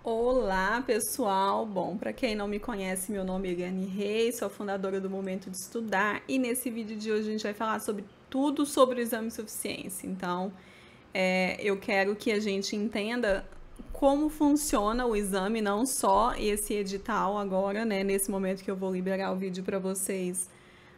Olá, pessoal! Bom, para quem não me conhece, meu nome é Eliane Reis, sou a fundadora do Momento de Estudar e nesse vídeo de hoje a gente vai falar sobre tudo sobre o exame de suficiência. Então, eu quero que a gente entenda como funciona o exame, não só esse edital agora, né? Nesse momento que eu vou liberar o vídeo para vocês,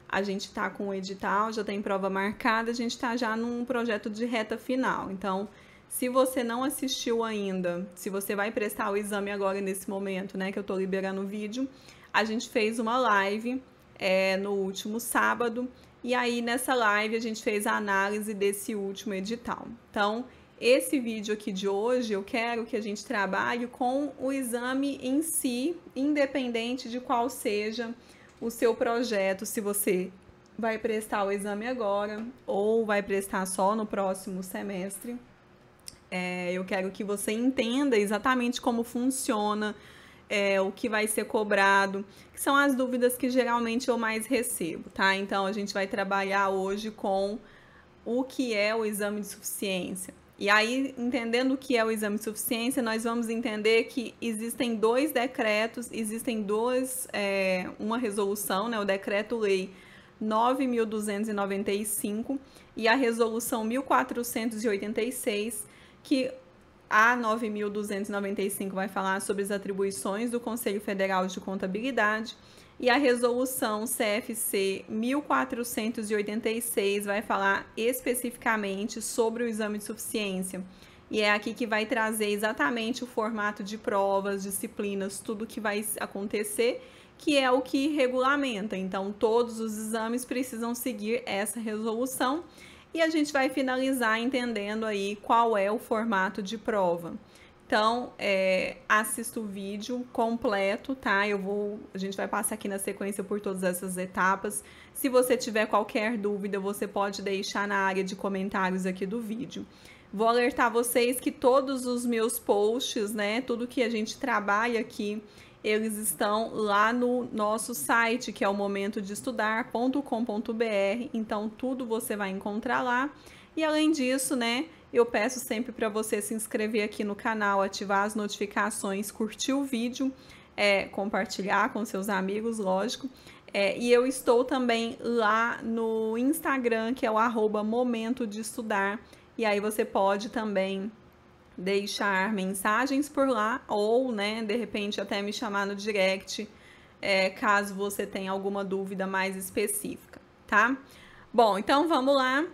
a gente está com o edital, já tem prova marcada, a gente está já num projeto de reta final. Então, se você não assistiu ainda, se você vai prestar o exame agora nesse momento, né, que eu estou liberando o vídeo, a gente fez uma live no último sábado e aí nessa live a gente fez a análise desse último edital. Então, esse vídeo aqui de hoje eu quero que a gente trabalhe com o exame em si, independente de qual seja o seu projeto, se você vai prestar o exame agora ou vai prestar só no próximo semestre. Eu quero que você entenda exatamente como funciona, o que vai ser cobrado, que são as dúvidas que geralmente eu mais recebo, tá? Então, a gente vai trabalhar hoje com o que é o exame de suficiência. E aí, entendendo o que é o exame de suficiência, nós vamos entender que existem dois decretos, uma resolução, né, o Decreto-Lei 9.295 e a Resolução 1486, que a 9.295 vai falar sobre as atribuições do Conselho Federal de Contabilidade e a resolução CFC 1486 vai falar especificamente sobre o exame de suficiência. E é aqui que vai trazer exatamente o formato de provas, disciplinas, tudo que vai acontecer, que é o que regulamenta. Então, todos os exames precisam seguir essa resolução. E a gente vai finalizar entendendo aí qual é o formato de prova. Então, assista o vídeo completo, tá? A gente vai passar aqui na sequência por todas essas etapas. Se você tiver qualquer dúvida, você pode deixar na área de comentários aqui do vídeo. Vou alertar vocês que todos os meus posts, né, tudo que a gente trabalha aqui, eles estão lá no nosso site, que é o momentodestudar.com.br. Então, tudo você vai encontrar lá. E além disso, né, eu peço sempre para você se inscrever aqui no canal, ativar as notificações, curtir o vídeo, compartilhar com seus amigos, lógico. E eu estou também lá no Instagram, que é o @momentodestudar. E aí você pode também deixar mensagens por lá ou, né, de repente até me chamar no direct, caso você tenha alguma dúvida mais específica, tá? Bom, então vamos lá.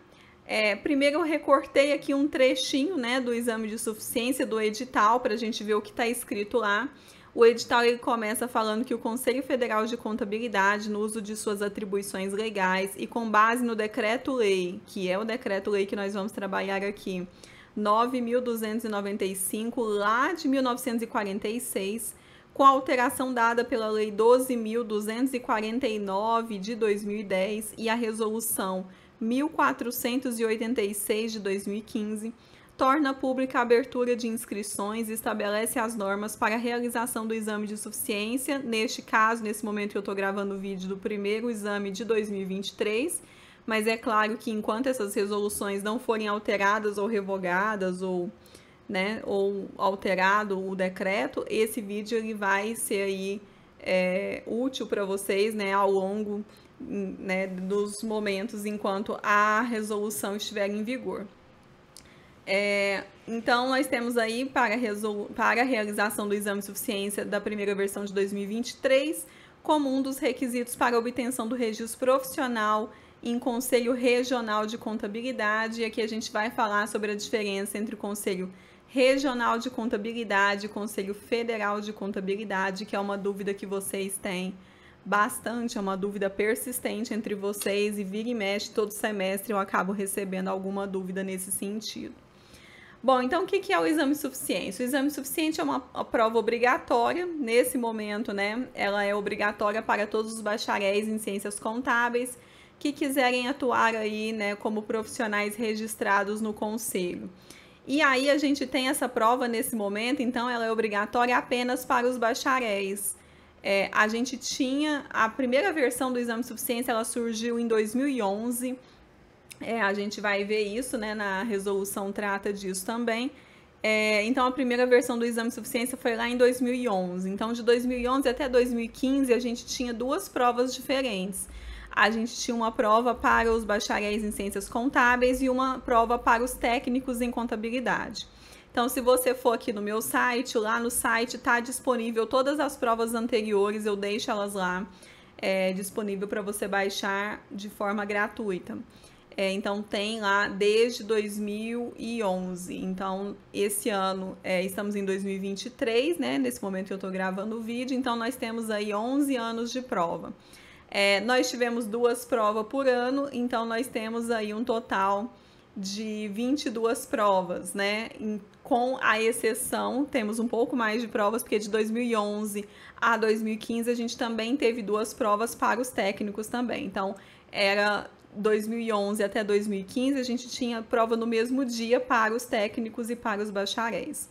Primeiro eu recortei aqui um trechinho, né, do exame de suficiência do edital para a gente ver o que está escrito lá. O edital ele começa falando que o Conselho Federal de Contabilidade, no uso de suas atribuições legais e com base no decreto-lei, que é o decreto-lei que nós vamos trabalhar aqui, 9.295, lá de 1946, com a alteração dada pela Lei 12.249 de 2010 e a Resolução 1486 de 2015, torna pública a abertura de inscrições e estabelece as normas para a realização do exame de suficiência. Neste caso, nesse momento que eu estou gravando o vídeo do primeiro exame de 2023, mas é claro que enquanto essas resoluções não forem alteradas ou revogadas ou, né, ou alterado o decreto, esse vídeo ele vai ser aí útil para vocês, né, ao longo, né, dos momentos enquanto a resolução estiver em vigor. Então, nós temos aí para a realização do exame de suficiência da primeira versão de 2023, como um dos requisitos para a obtenção do registro profissional em Conselho Regional de Contabilidade. E aqui a gente vai falar sobre a diferença entre o Conselho Regional de Contabilidade e o Conselho Federal de Contabilidade, que é uma dúvida que vocês têm bastante, é uma dúvida persistente entre vocês e vira e mexe todo semestre eu acabo recebendo alguma dúvida nesse sentido. Bom, então o que é o exame de suficiência? O exame de suficiência é uma prova obrigatória, nesse momento, né? Ela é obrigatória para todos os bacharéis em ciências contábeis que quiserem atuar aí, né, como profissionais registrados no conselho. E aí a gente tem essa prova nesse momento, então ela é obrigatória apenas para os bacharéis. A gente tinha a primeira versão do exame de suficiência, ela surgiu em 2011. A gente vai ver isso, né, na resolução trata disso também. Então, a primeira versão do exame de suficiência foi lá em 2011. Então, de 2011 até 2015, a gente tinha duas provas diferentes. A gente tinha uma prova para os bacharéis em ciências contábeis e uma prova para os técnicos em contabilidade. Então, se você for aqui no meu site, lá no site está disponível todas as provas anteriores, eu deixo elas lá disponível para você baixar de forma gratuita. Então, tem lá desde 2011. Então, esse ano, estamos em 2023, né? Nesse momento que eu estou gravando o vídeo. Então, nós temos aí 11 anos de prova. Nós tivemos 2 provas por ano, então nós temos aí um total de 22 provas, né? Com a exceção, temos um pouco mais de provas, porque de 2011 a 2015 a gente também teve 2 provas para os técnicos também. Então, era 2011 até 2015, a gente tinha prova no mesmo dia para os técnicos e para os bacharéis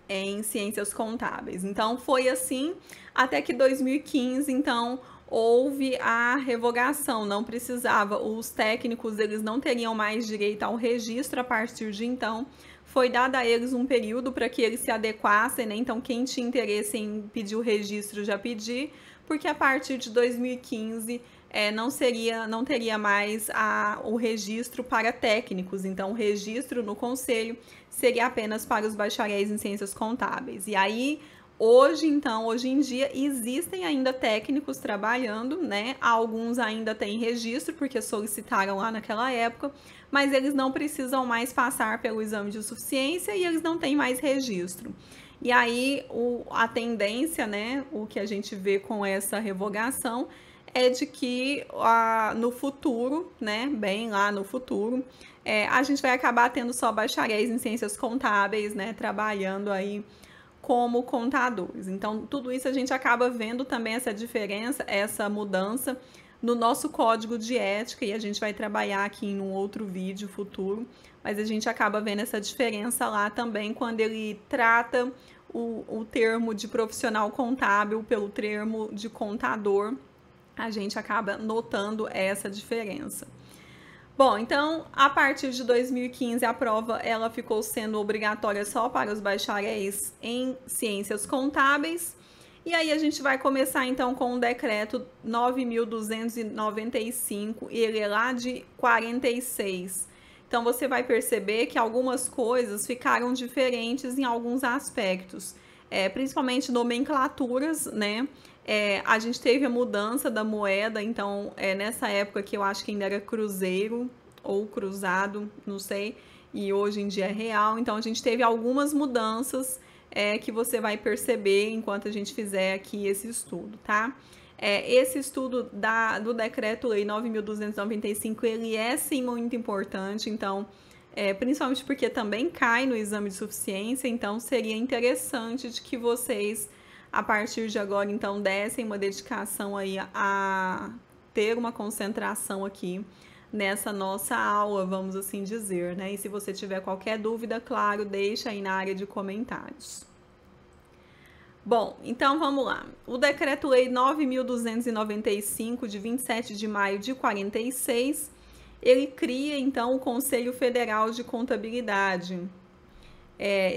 em ciências contábeis. Então, foi assim até que 2015, então, houve a revogação, não precisava, os técnicos eles não teriam mais direito ao registro a partir de então, foi dado a eles um período para que eles se adequassem, né? Então quem tinha interesse em pedir o registro já pedir, porque a partir de 2015 não teria mais o registro para técnicos, então o registro no conselho seria apenas para os bacharéis em ciências contábeis. E aí, hoje em dia, existem ainda técnicos trabalhando, né? Alguns ainda têm registro, porque solicitaram lá naquela época, mas eles não precisam mais passar pelo exame de suficiência e eles não têm mais registro. E aí, a tendência, né? O que a gente vê com essa revogação é de que no futuro, né? Bem lá no futuro, a gente vai acabar tendo só bacharéis em ciências contábeis, né? Trabalhando aí como contadores. Então, tudo isso a gente acaba vendo também essa diferença, essa mudança no nosso código de ética, e a gente vai trabalhar aqui em um outro vídeo futuro, mas a gente acaba vendo essa diferença lá também quando ele trata o termo de profissional contábil pelo termo de contador, a gente acaba notando essa diferença. Bom, então, a partir de 2015, a prova ela ficou sendo obrigatória só para os bacharéis em ciências contábeis. E aí a gente vai começar então com o decreto 9.295, ele é lá de 46. Então, você vai perceber que algumas coisas ficaram diferentes em alguns aspectos, principalmente nomenclaturas, né? A gente teve a mudança da moeda, então nessa época que eu acho que ainda era cruzeiro ou cruzado, não sei, e hoje em dia é real. Então a gente teve algumas mudanças que você vai perceber enquanto a gente fizer aqui esse estudo, tá? Esse estudo do Decreto-Lei 9.295, ele é sim muito importante, então, principalmente porque também cai no exame de suficiência, então seria interessante de que vocês, a partir de agora, então, dessem uma dedicação aí a ter uma concentração aqui nessa nossa aula, vamos assim dizer, né? E se você tiver qualquer dúvida, claro, deixa aí na área de comentários. Bom, então vamos lá. O Decreto-Lei 9.295, de 27 de maio de 46, ele cria, então, o Conselho Federal de Contabilidade.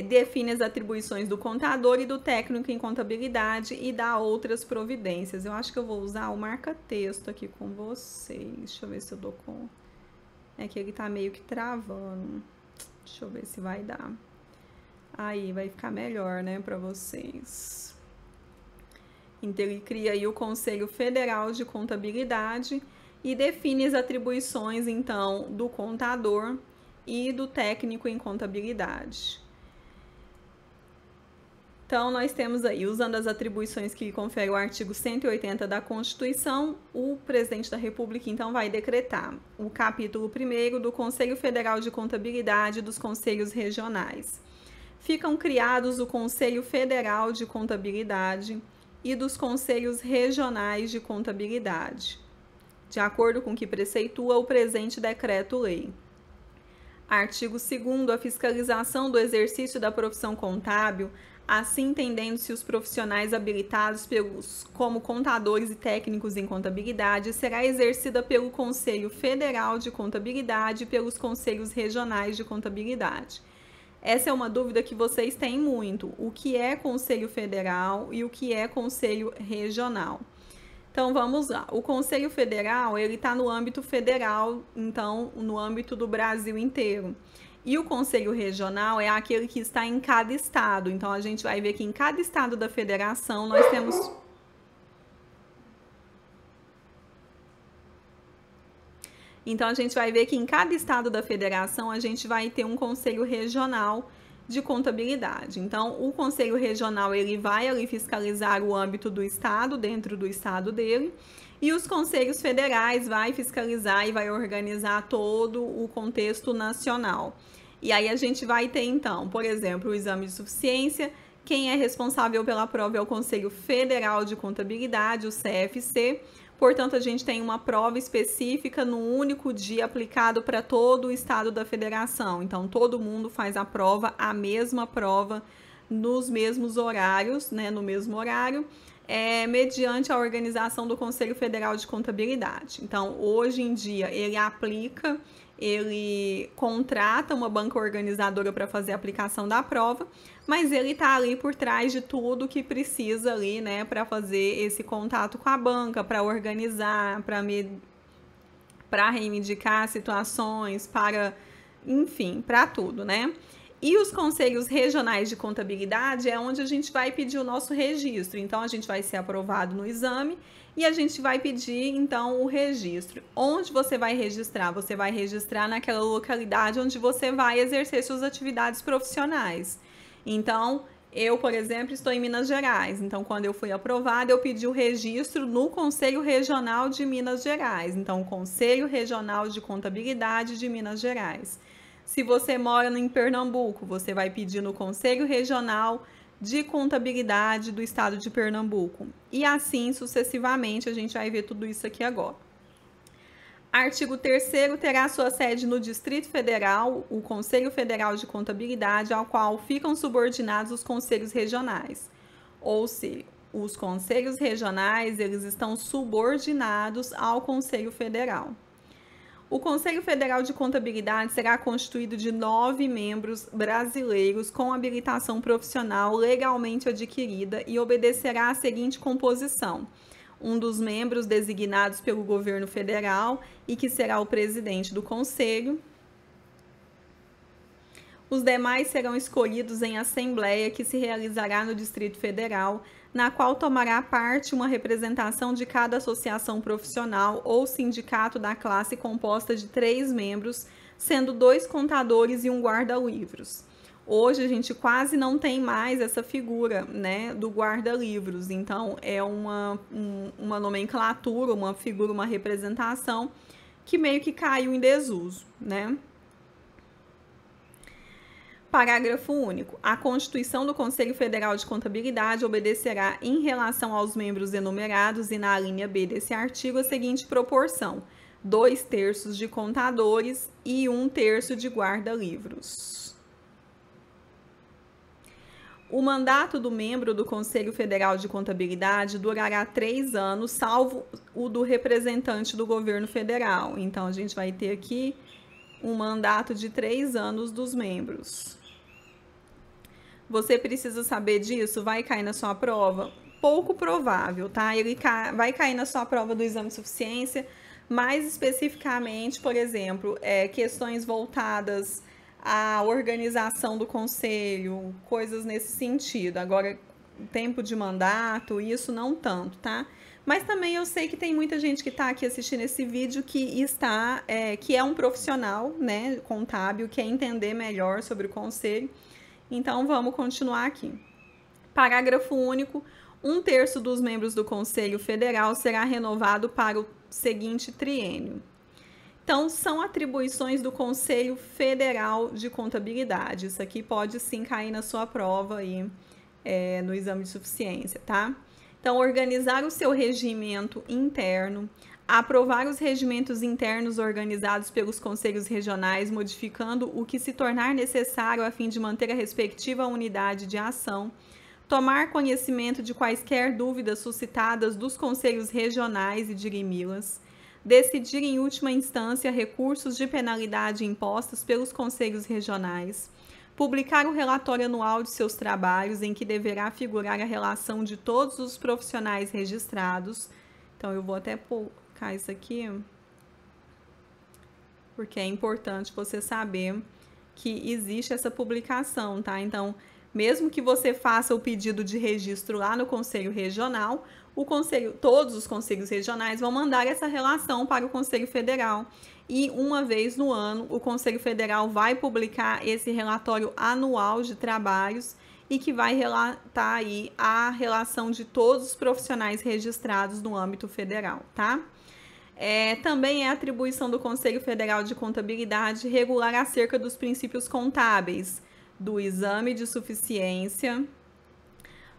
Define as atribuições do contador e do técnico em contabilidade e dá outras providências. Eu acho que eu vou usar o marca-texto aqui com vocês. Deixa eu ver se eu dou com... É que ele tá meio que travando. Deixa eu ver se vai dar. Aí, vai ficar melhor, né, para vocês. Então, ele cria aí o Conselho Federal de Contabilidade e define as atribuições, então, do contador e do técnico em contabilidade. Então, nós temos aí, usando as atribuições que confere o artigo 180 da Constituição, o presidente da República, então, vai decretar o capítulo 1º do Conselho Federal de Contabilidade e dos Conselhos Regionais. Ficam criados o Conselho Federal de Contabilidade e dos Conselhos Regionais de Contabilidade, de acordo com o que preceitua o presente decreto-lei. Artigo 2º, a fiscalização do exercício da profissão contábil, assim entendendo-se os profissionais habilitados como contadores e técnicos em contabilidade, será exercida pelo Conselho Federal de Contabilidade e pelos Conselhos Regionais de Contabilidade. Essa é uma dúvida que vocês têm muito. O que é Conselho Federal e o que é Conselho Regional? Então, vamos lá. O Conselho Federal, ele está no âmbito federal, então, no âmbito do Brasil inteiro. E o Conselho Regional é aquele que está em cada estado. Então, a gente vai ver que em cada estado da federação nós temos... Então, a gente vai ver que em cada estado da federação a gente vai ter um conselho regional de contabilidade. Então, o conselho regional ele vai ali fiscalizar o âmbito do estado, dentro do estado dele, e os conselhos federais vai fiscalizar e vai organizar todo o contexto nacional. E aí a gente vai ter então, por exemplo, o exame de suficiência. Quem é responsável pela prova é o Conselho Federal de Contabilidade, o CFC. Portanto, a gente tem uma prova específica no único dia aplicado para todo o estado da federação. Então, todo mundo faz a prova, a mesma prova, nos mesmos horários, né? No mesmo horário, mediante a organização do Conselho Federal de Contabilidade. Então, hoje em dia, ele contrata uma banca organizadora para fazer a aplicação da prova, mas ele está ali por trás de tudo que precisa ali, né, para fazer esse contato com a banca, para organizar, para reivindicar situações, enfim, para tudo, né? E os conselhos regionais de contabilidade é onde a gente vai pedir o nosso registro. Então, a gente vai ser aprovado no exame e a gente vai pedir, então, o registro. Onde você vai registrar? Você vai registrar naquela localidade onde você vai exercer suas atividades profissionais. Então, eu, por exemplo, estou em Minas Gerais. Então, quando eu fui aprovada, eu pedi o registro no Conselho Regional de Minas Gerais. Então, o Conselho Regional de Contabilidade de Minas Gerais. Se você mora em Pernambuco, você vai pedir no Conselho Regional de Contabilidade do Estado de Pernambuco. E assim sucessivamente, a gente vai ver tudo isso aqui agora. Artigo 3º terá sua sede no Distrito Federal, o Conselho Federal de Contabilidade, ao qual ficam subordinados os conselhos regionais. Ou seja, os conselhos regionais, eles estão subordinados ao Conselho Federal. O Conselho Federal de Contabilidade será constituído de 9 membros brasileiros com habilitação profissional legalmente adquirida e obedecerá à seguinte composição: um dos membros designados pelo governo federal e que será o presidente do Conselho. Os demais serão escolhidos em assembleia que se realizará no Distrito Federal, na qual tomará parte uma representação de cada associação profissional ou sindicato da classe composta de 3 membros, sendo 2 contadores e um guarda-livros. Hoje a gente quase não tem mais essa figura, né, do guarda-livros, então é uma nomenclatura, uma figura, uma representação que meio que caiu em desuso, né? Parágrafo único. A Constituição do Conselho Federal de Contabilidade obedecerá, em relação aos membros enumerados e na linha B desse artigo, a seguinte proporção: 2/3 de contadores e 1/3 de guarda-livros. O mandato do membro do Conselho Federal de Contabilidade durará 3 anos, salvo o do representante do governo federal. Então, a gente vai ter aqui um mandato de 3 anos dos membros. Você precisa saber disso? Vai cair na sua prova? Pouco provável, tá? Ele vai cair na sua prova do exame de suficiência, mais especificamente, por exemplo, questões voltadas à organização do conselho, coisas nesse sentido. Agora, tempo de mandato, isso não tanto, tá? Mas também eu sei que tem muita gente que está aqui assistindo esse vídeo que é um profissional, né, contábil, quer entender melhor sobre o conselho. Então, vamos continuar aqui. Parágrafo único. 1/3 dos membros do Conselho Federal será renovado para o seguinte triênio. Então, são atribuições do Conselho Federal de Contabilidade. Isso aqui pode sim cair na sua prova aí, no exame de suficiência, tá? Então, organizar o seu regimento interno, aprovar os regimentos internos organizados pelos conselhos regionais, modificando o que se tornar necessário a fim de manter a respectiva unidade de ação, tomar conhecimento de quaisquer dúvidas suscitadas dos conselhos regionais e dirimi-las, decidir em última instância recursos de penalidade impostos pelos conselhos regionais, publicar o relatório anual de seus trabalhos, em que deverá figurar a relação de todos os profissionais registrados. Então, eu vou até colocar isso aqui, porque é importante você saber que existe essa publicação, tá? Então, mesmo que você faça o pedido de registro lá no Conselho Regional, todos os conselhos regionais vão mandar essa relação para o Conselho Federal. E uma vez no ano, o Conselho Federal vai publicar esse relatório anual de trabalhos e que vai relatar aí a relação de todos os profissionais registrados no âmbito federal, tá? Também é atribuição do Conselho Federal de Contabilidade regular acerca dos princípios contábeis, do exame de suficiência,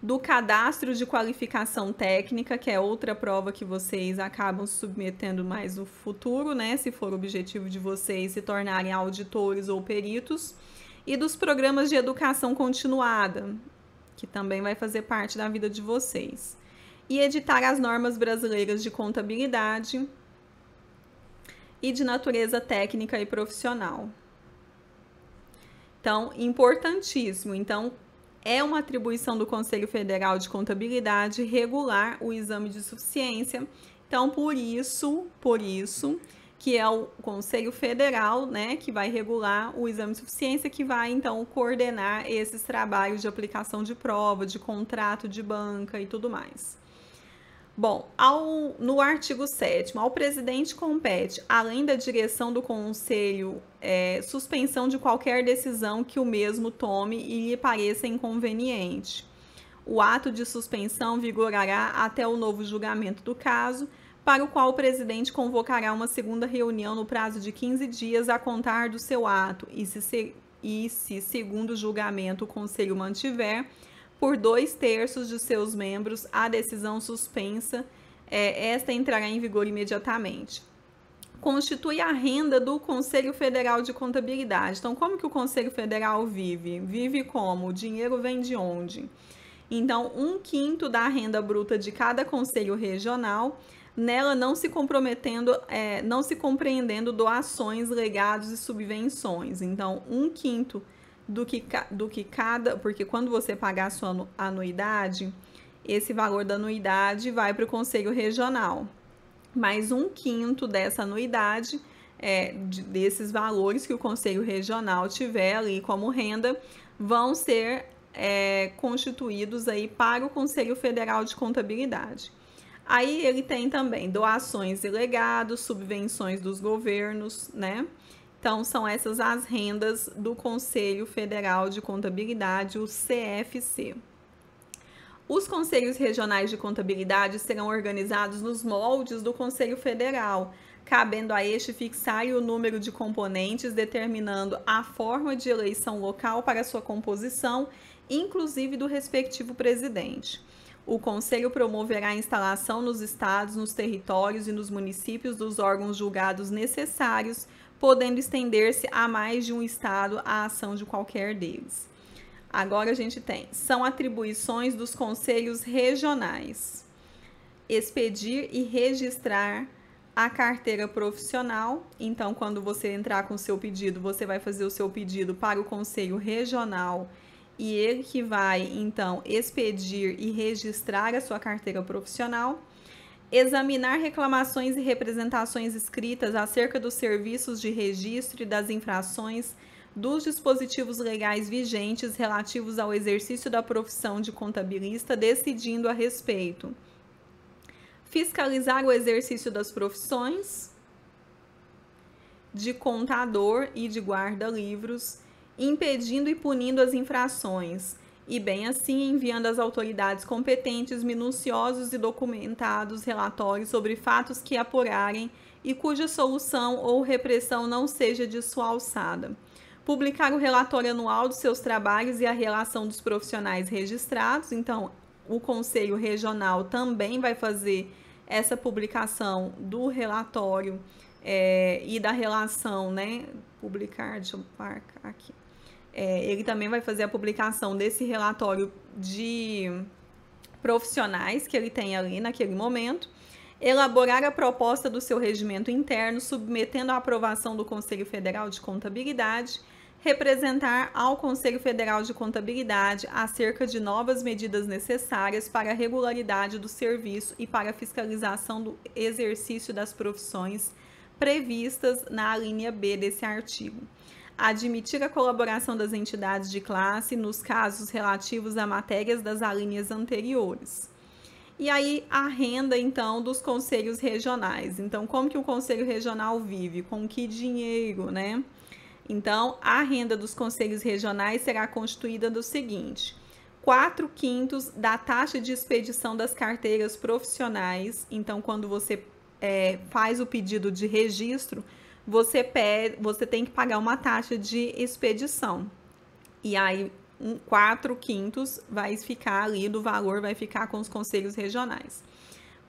do cadastro de qualificação técnica, que é outra prova que vocês acabam submetendo mais no futuro, né? Se for o objetivo de vocês se tornarem auditores ou peritos, e dos programas de educação continuada, que também vai fazer parte da vida de vocês. E editar as normas brasileiras de contabilidade e de natureza técnica e profissional. Então, importantíssimo. Então, é uma atribuição do Conselho Federal de Contabilidade regular o exame de suficiência. Então, por isso que é o Conselho Federal, né, que vai regular o exame de suficiência, que vai, então, coordenar esses trabalhos de aplicação de prova, de contrato de banca e tudo mais. Bom, no artigo 7º, ao presidente compete, além da direção do Conselho, suspensão de qualquer decisão que o mesmo tome e lhe pareça inconveniente. O ato de suspensão vigorará até o novo julgamento do caso, para o qual o presidente convocará uma segunda reunião no prazo de 15 dias a contar do seu ato e se segundo o julgamento, o Conselho mantiver por 2/3 de seus membros a decisão suspensa, esta entrará em vigor imediatamente. Constitui a renda do Conselho Federal de Contabilidade. Então, como que o Conselho Federal vive? Vive como? O dinheiro vem de onde? Então, 1/5 da renda bruta de cada conselho regional, nela não se compreendendo doações, legados e subvenções. Então, 1/5 do que cada, porque quando você pagar a sua anuidade, esse valor da anuidade vai para o Conselho Regional, mais 1/5 dessa anuidade, desses valores que o Conselho Regional tiver ali como renda, vão ser constituídos aí para o Conselho Federal de Contabilidade. Aí ele tem também doações e legados, subvenções dos governos, né? Então, são essas as rendas do Conselho Federal de Contabilidade, o CFC. Os Conselhos Regionais de Contabilidade serão organizados nos moldes do Conselho Federal, cabendo a este fixar o número de componentes, determinando a forma de eleição local para sua composição, inclusive do respectivo presidente. O Conselho promoverá a instalação nos estados, nos territórios e nos municípios dos órgãos julgados necessários, podendo estender-se a mais de um estado a ação de qualquer deles. Agora a gente são atribuições dos conselhos regionais: expedir e registrar a carteira profissional. Então, quando você entrar com o seu pedido, você vai fazer o seu pedido para o Conselho Regional e ele que vai, então, expedir e registrar a sua carteira profissional. Examinar reclamações e representações escritas acerca dos serviços de registro e das infrações dos dispositivos legais vigentes relativos ao exercício da profissão de contabilista, decidindo a respeito. Fiscalizar o exercício das profissões de contador e de guarda-livros, impedindo e punindo as infrações, e bem assim enviando às autoridades competentes minuciosos e documentados relatórios sobre fatos que apurarem e cuja solução ou repressão não seja de sua alçada. Publicar o relatório anual dos seus trabalhos e a relação dos profissionais registrados. Então, o Conselho Regional também vai fazer essa publicação do relatório e da relação, né? Publicar, deixa eu marcar aqui. Ele também vai fazer a publicação desse relatório de profissionais que ele tem ali naquele momento, elaborar a proposta do seu regimento interno, submetendo à aprovação do Conselho Federal de Contabilidade, representar ao Conselho Federal de Contabilidade acerca de novas medidas necessárias para a regularidade do serviço e para a fiscalização do exercício das profissões previstas na linha B desse artigo. Admitir a colaboração das entidades de classe nos casos relativos a matérias das alíneas anteriores. E aí, a renda, então, dos conselhos regionais. Então, como que o conselho regional vive? Com que dinheiro, né? Então, a renda dos conselhos regionais será constituída do seguinte: 4/5 da taxa de expedição das carteiras profissionais. Então, quando você faz o pedido de registro, você tem que pagar uma taxa de expedição. E aí, 4/5 vai ficar ali do valor, vai ficar com os conselhos regionais.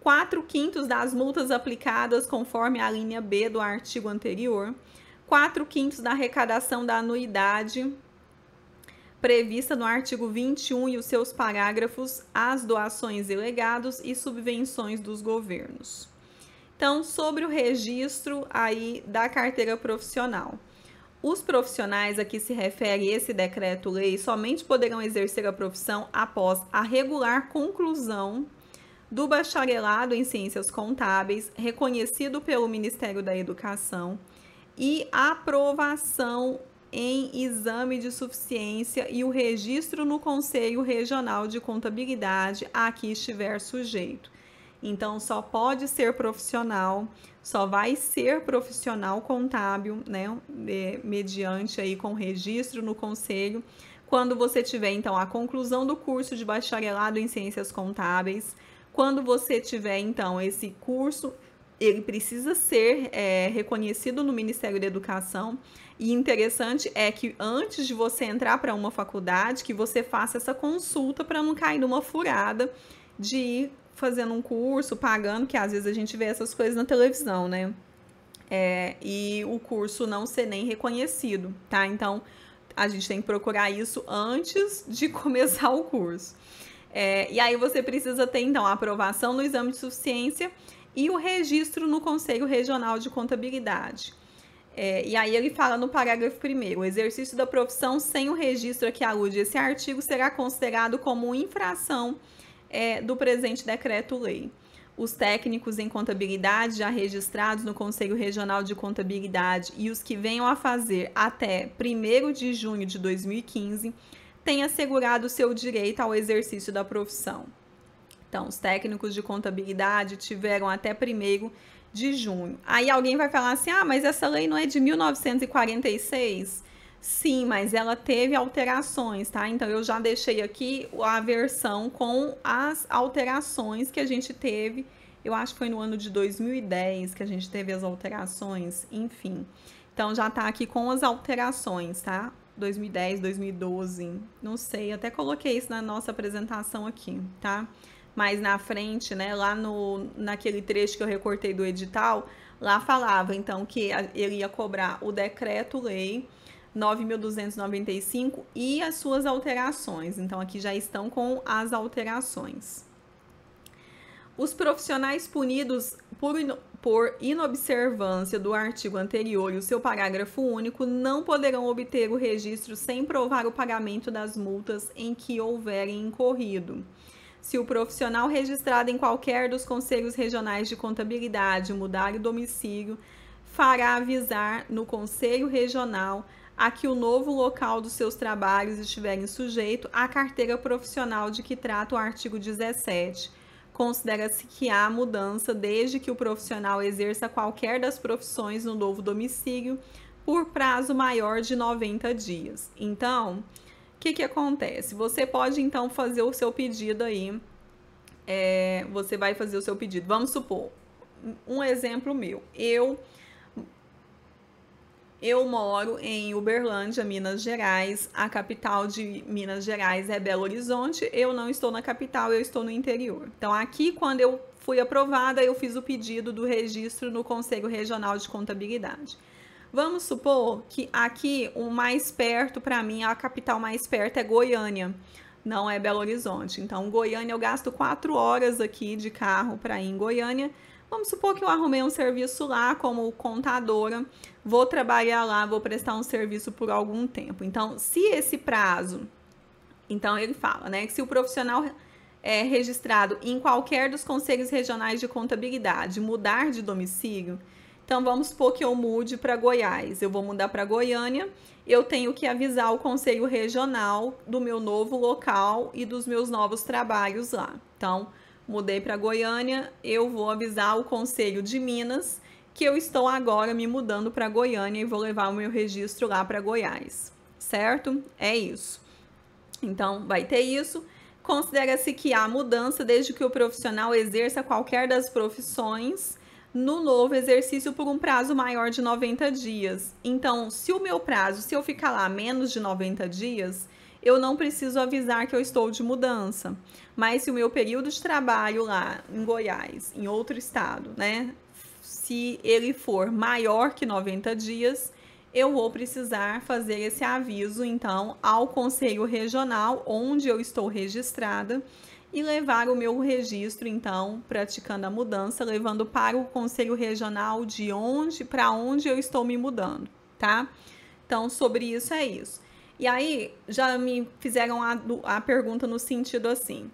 4/5 das multas aplicadas conforme a linha B do artigo anterior. 4/5 da arrecadação da anuidade prevista no artigo 21 e os seus parágrafos, as doações e legados e subvenções dos governos. Então, sobre o registro aí da carteira profissional. Os profissionais a que se refere esse decreto-lei somente poderão exercer a profissão após a regular conclusão do bacharelado em ciências contábeis, reconhecido pelo Ministério da Educação, e aprovação em exame de suficiência e o registro no Conselho Regional de Contabilidade a que estiver sujeito. Então, só pode ser profissional, só vai ser profissional contábil, né, mediante aí com registro no Conselho, quando você tiver, então, a conclusão do curso de bacharelado em ciências contábeis. Quando você tiver, então, esse curso, ele precisa ser reconhecido no Ministério da Educação. E interessante é que antes de você entrar para uma faculdade, que você faça essa consulta para não cair numa furada de ir fazendo um curso, pagando, que às vezes a gente vê essas coisas na televisão, né? E o curso não ser nem reconhecido, tá? Então, a gente tem que procurar isso antes de começar o curso. E aí você precisa ter, então, a aprovação no exame de suficiência e o registro no Conselho Regional de Contabilidade. E aí ele fala no parágrafo 1º, o exercício da profissão sem o registro a que alude esse artigo será considerado como infração do presente decreto-lei. Os técnicos em contabilidade já registrados no Conselho Regional de Contabilidade e os que venham a fazer até 1º de junho de 2015 têm assegurado seu direito ao exercício da profissão. Então, os técnicos de contabilidade tiveram até 1º de junho. Aí alguém vai falar assim, mas essa lei não é de 1946? Sim, mas ela teve alterações, tá? Então, eu já deixei aqui a versão com as alterações que a gente teve. Eu acho que foi no ano de 2010 que a gente teve as alterações, enfim. Então, já tá aqui com as alterações, tá? 2010, 2012, não sei, até coloquei isso na nossa apresentação aqui, tá? Mas na frente, né, lá naquele trecho que eu recortei do edital, lá falava, então, que ele ia cobrar o decreto-lei 9.295 e as suas alterações. Então, aqui já estão com as alterações. Os profissionais punidos por inobservância do artigo anterior e o seu parágrafo único não poderão obter o registro sem provar o pagamento das multas em que houverem incorrido. Se o profissional registrado em qualquer dos conselhos regionais de contabilidade mudar o domicílio, fará avisar no Conselho Regional a que o novo local dos seus trabalhos estiverem sujeito à carteira profissional de que trata o artigo 17. Considera-se que há mudança desde que o profissional exerça qualquer das profissões no novo domicílio por prazo maior de 90 dias. Então, o que acontece? Você pode, então, fazer o seu pedido aí. Você vai fazer o seu pedido. Vamos supor, um exemplo meu. Eu moro em Uberlândia, Minas Gerais. A capital de Minas Gerais é Belo Horizonte. Eu não estou na capital, eu estou no interior. Então, aqui, quando eu fui aprovada, eu fiz o pedido do registro no Conselho Regional de Contabilidade. Vamos supor que aqui, o mais perto, para mim, a capital mais perto é Goiânia, não é Belo Horizonte. Então, Goiânia, eu gasto 4 horas aqui de carro para ir em Goiânia, Vamos supor que eu arrumei um serviço lá como contadora, vou trabalhar lá, vou prestar um serviço por algum tempo. Então, se esse prazo, então ele fala, né, que se o profissional é registrado em qualquer dos conselhos regionais de contabilidade mudar de domicílio, então vamos supor que eu mude para Goiás, eu vou mudar para Goiânia, eu tenho que avisar o conselho regional do meu novo local e dos meus novos trabalhos lá. Então, mudei para Goiânia, eu vou avisar o conselho de Minas que eu estou agora me mudando para Goiânia e vou levar o meu registro lá para Goiás, certo? É isso. Então, vai ter isso. Considera-se que há mudança desde que o profissional exerça qualquer das profissões no novo exercício por um prazo maior de 90 dias. Então, se o meu prazo, se eu ficar lá menos de 90 dias, eu não preciso avisar que eu estou de mudança. Mas se o meu período de trabalho lá em Goiás, em outro estado, né, se ele for maior que 90 dias, eu vou precisar fazer esse aviso, então, ao Conselho Regional, onde eu estou registrada, e levar o meu registro, então, praticando a mudança, levando para o Conselho Regional de onde, para onde eu estou me mudando, tá? Então, sobre isso é isso. E aí, já me fizeram a pergunta no sentido assim: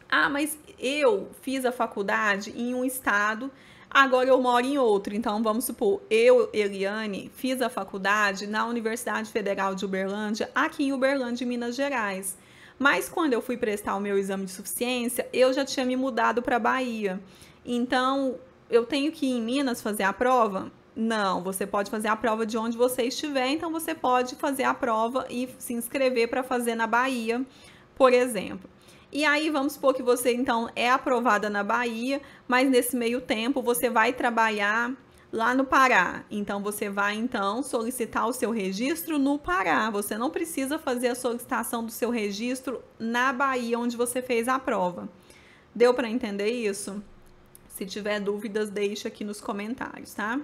ah, mas eu fiz a faculdade em um estado, agora eu moro em outro. Então, vamos supor, eu, Eliane, fiz a faculdade na Universidade Federal de Uberlândia, aqui em Uberlândia, Minas Gerais. Mas quando eu fui prestar o meu exame de suficiência, eu já tinha me mudado para Bahia. Então, eu tenho que ir em Minas fazer a prova? Não, você pode fazer a prova de onde você estiver, então você pode fazer a prova e se inscrever para fazer na Bahia, por exemplo. E aí, vamos supor que você, então, é aprovada na Bahia, mas nesse meio tempo você vai trabalhar lá no Pará. Então, você vai, então, solicitar o seu registro no Pará. Você não precisa fazer a solicitação do seu registro na Bahia, onde você fez a prova. Deu para entender isso? Se tiver dúvidas, deixa aqui nos comentários, tá?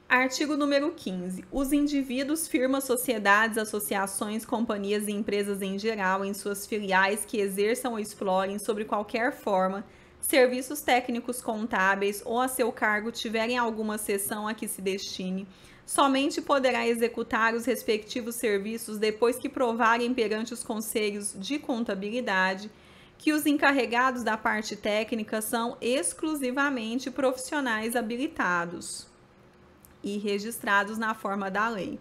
Artigo número 15. Os indivíduos, firmas, sociedades, associações, companhias e empresas em geral, em suas filiais que exerçam ou explorem, sobre qualquer forma, serviços técnicos contábeis ou a seu cargo tiverem alguma seção a que se destine, somente poderá executar os respectivos serviços depois que provarem perante os conselhos de contabilidade que os encarregados da parte técnica são exclusivamente profissionais habilitados e registrados na forma da lei.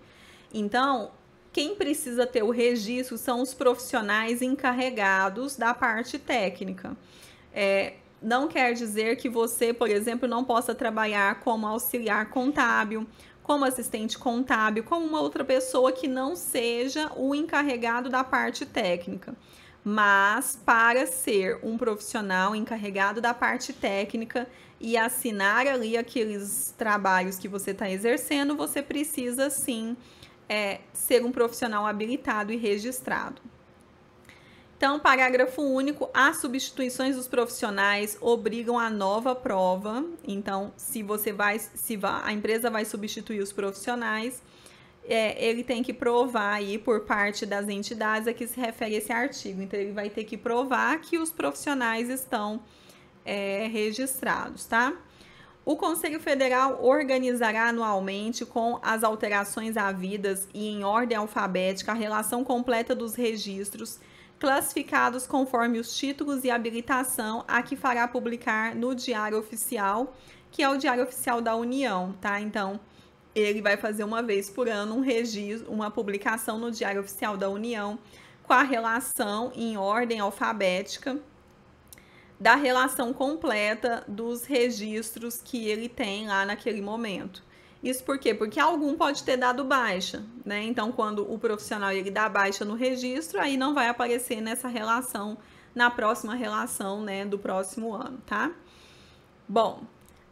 Então, quem precisa ter o registro são os profissionais encarregados da parte técnica. Não quer dizer que você, por exemplo, não possa trabalhar como auxiliar contábil, como assistente contábil, como uma outra pessoa que não seja o encarregado da parte técnica. Mas, para ser um profissional encarregado da parte técnica e assinar ali aqueles trabalhos que você está exercendo, você precisa, sim, ser um profissional habilitado e registrado. Então, parágrafo único, as substituições dos profissionais obrigam a nova prova. Então, se a empresa vai substituir os profissionais, ele tem que provar aí por parte das entidades a que se refere esse artigo. Então, ele vai ter que provar que os profissionais estão registrados, tá? O Conselho Federal organizará anualmente, com as alterações havidas e em ordem alfabética, a relação completa dos registros classificados conforme os títulos e habilitação, a que fará publicar no Diário Oficial, que é o Diário Oficial da União, tá? Então, ele vai fazer uma vez por ano um registro, uma publicação no Diário Oficial da União com a relação em ordem alfabética da relação completa dos registros que ele tem lá naquele momento. Isso por quê? Porque algum pode ter dado baixa, né? Então, quando o profissional ele dá baixa no registro, aí não vai aparecer nessa relação, na próxima relação, né, do próximo ano, tá? Bom,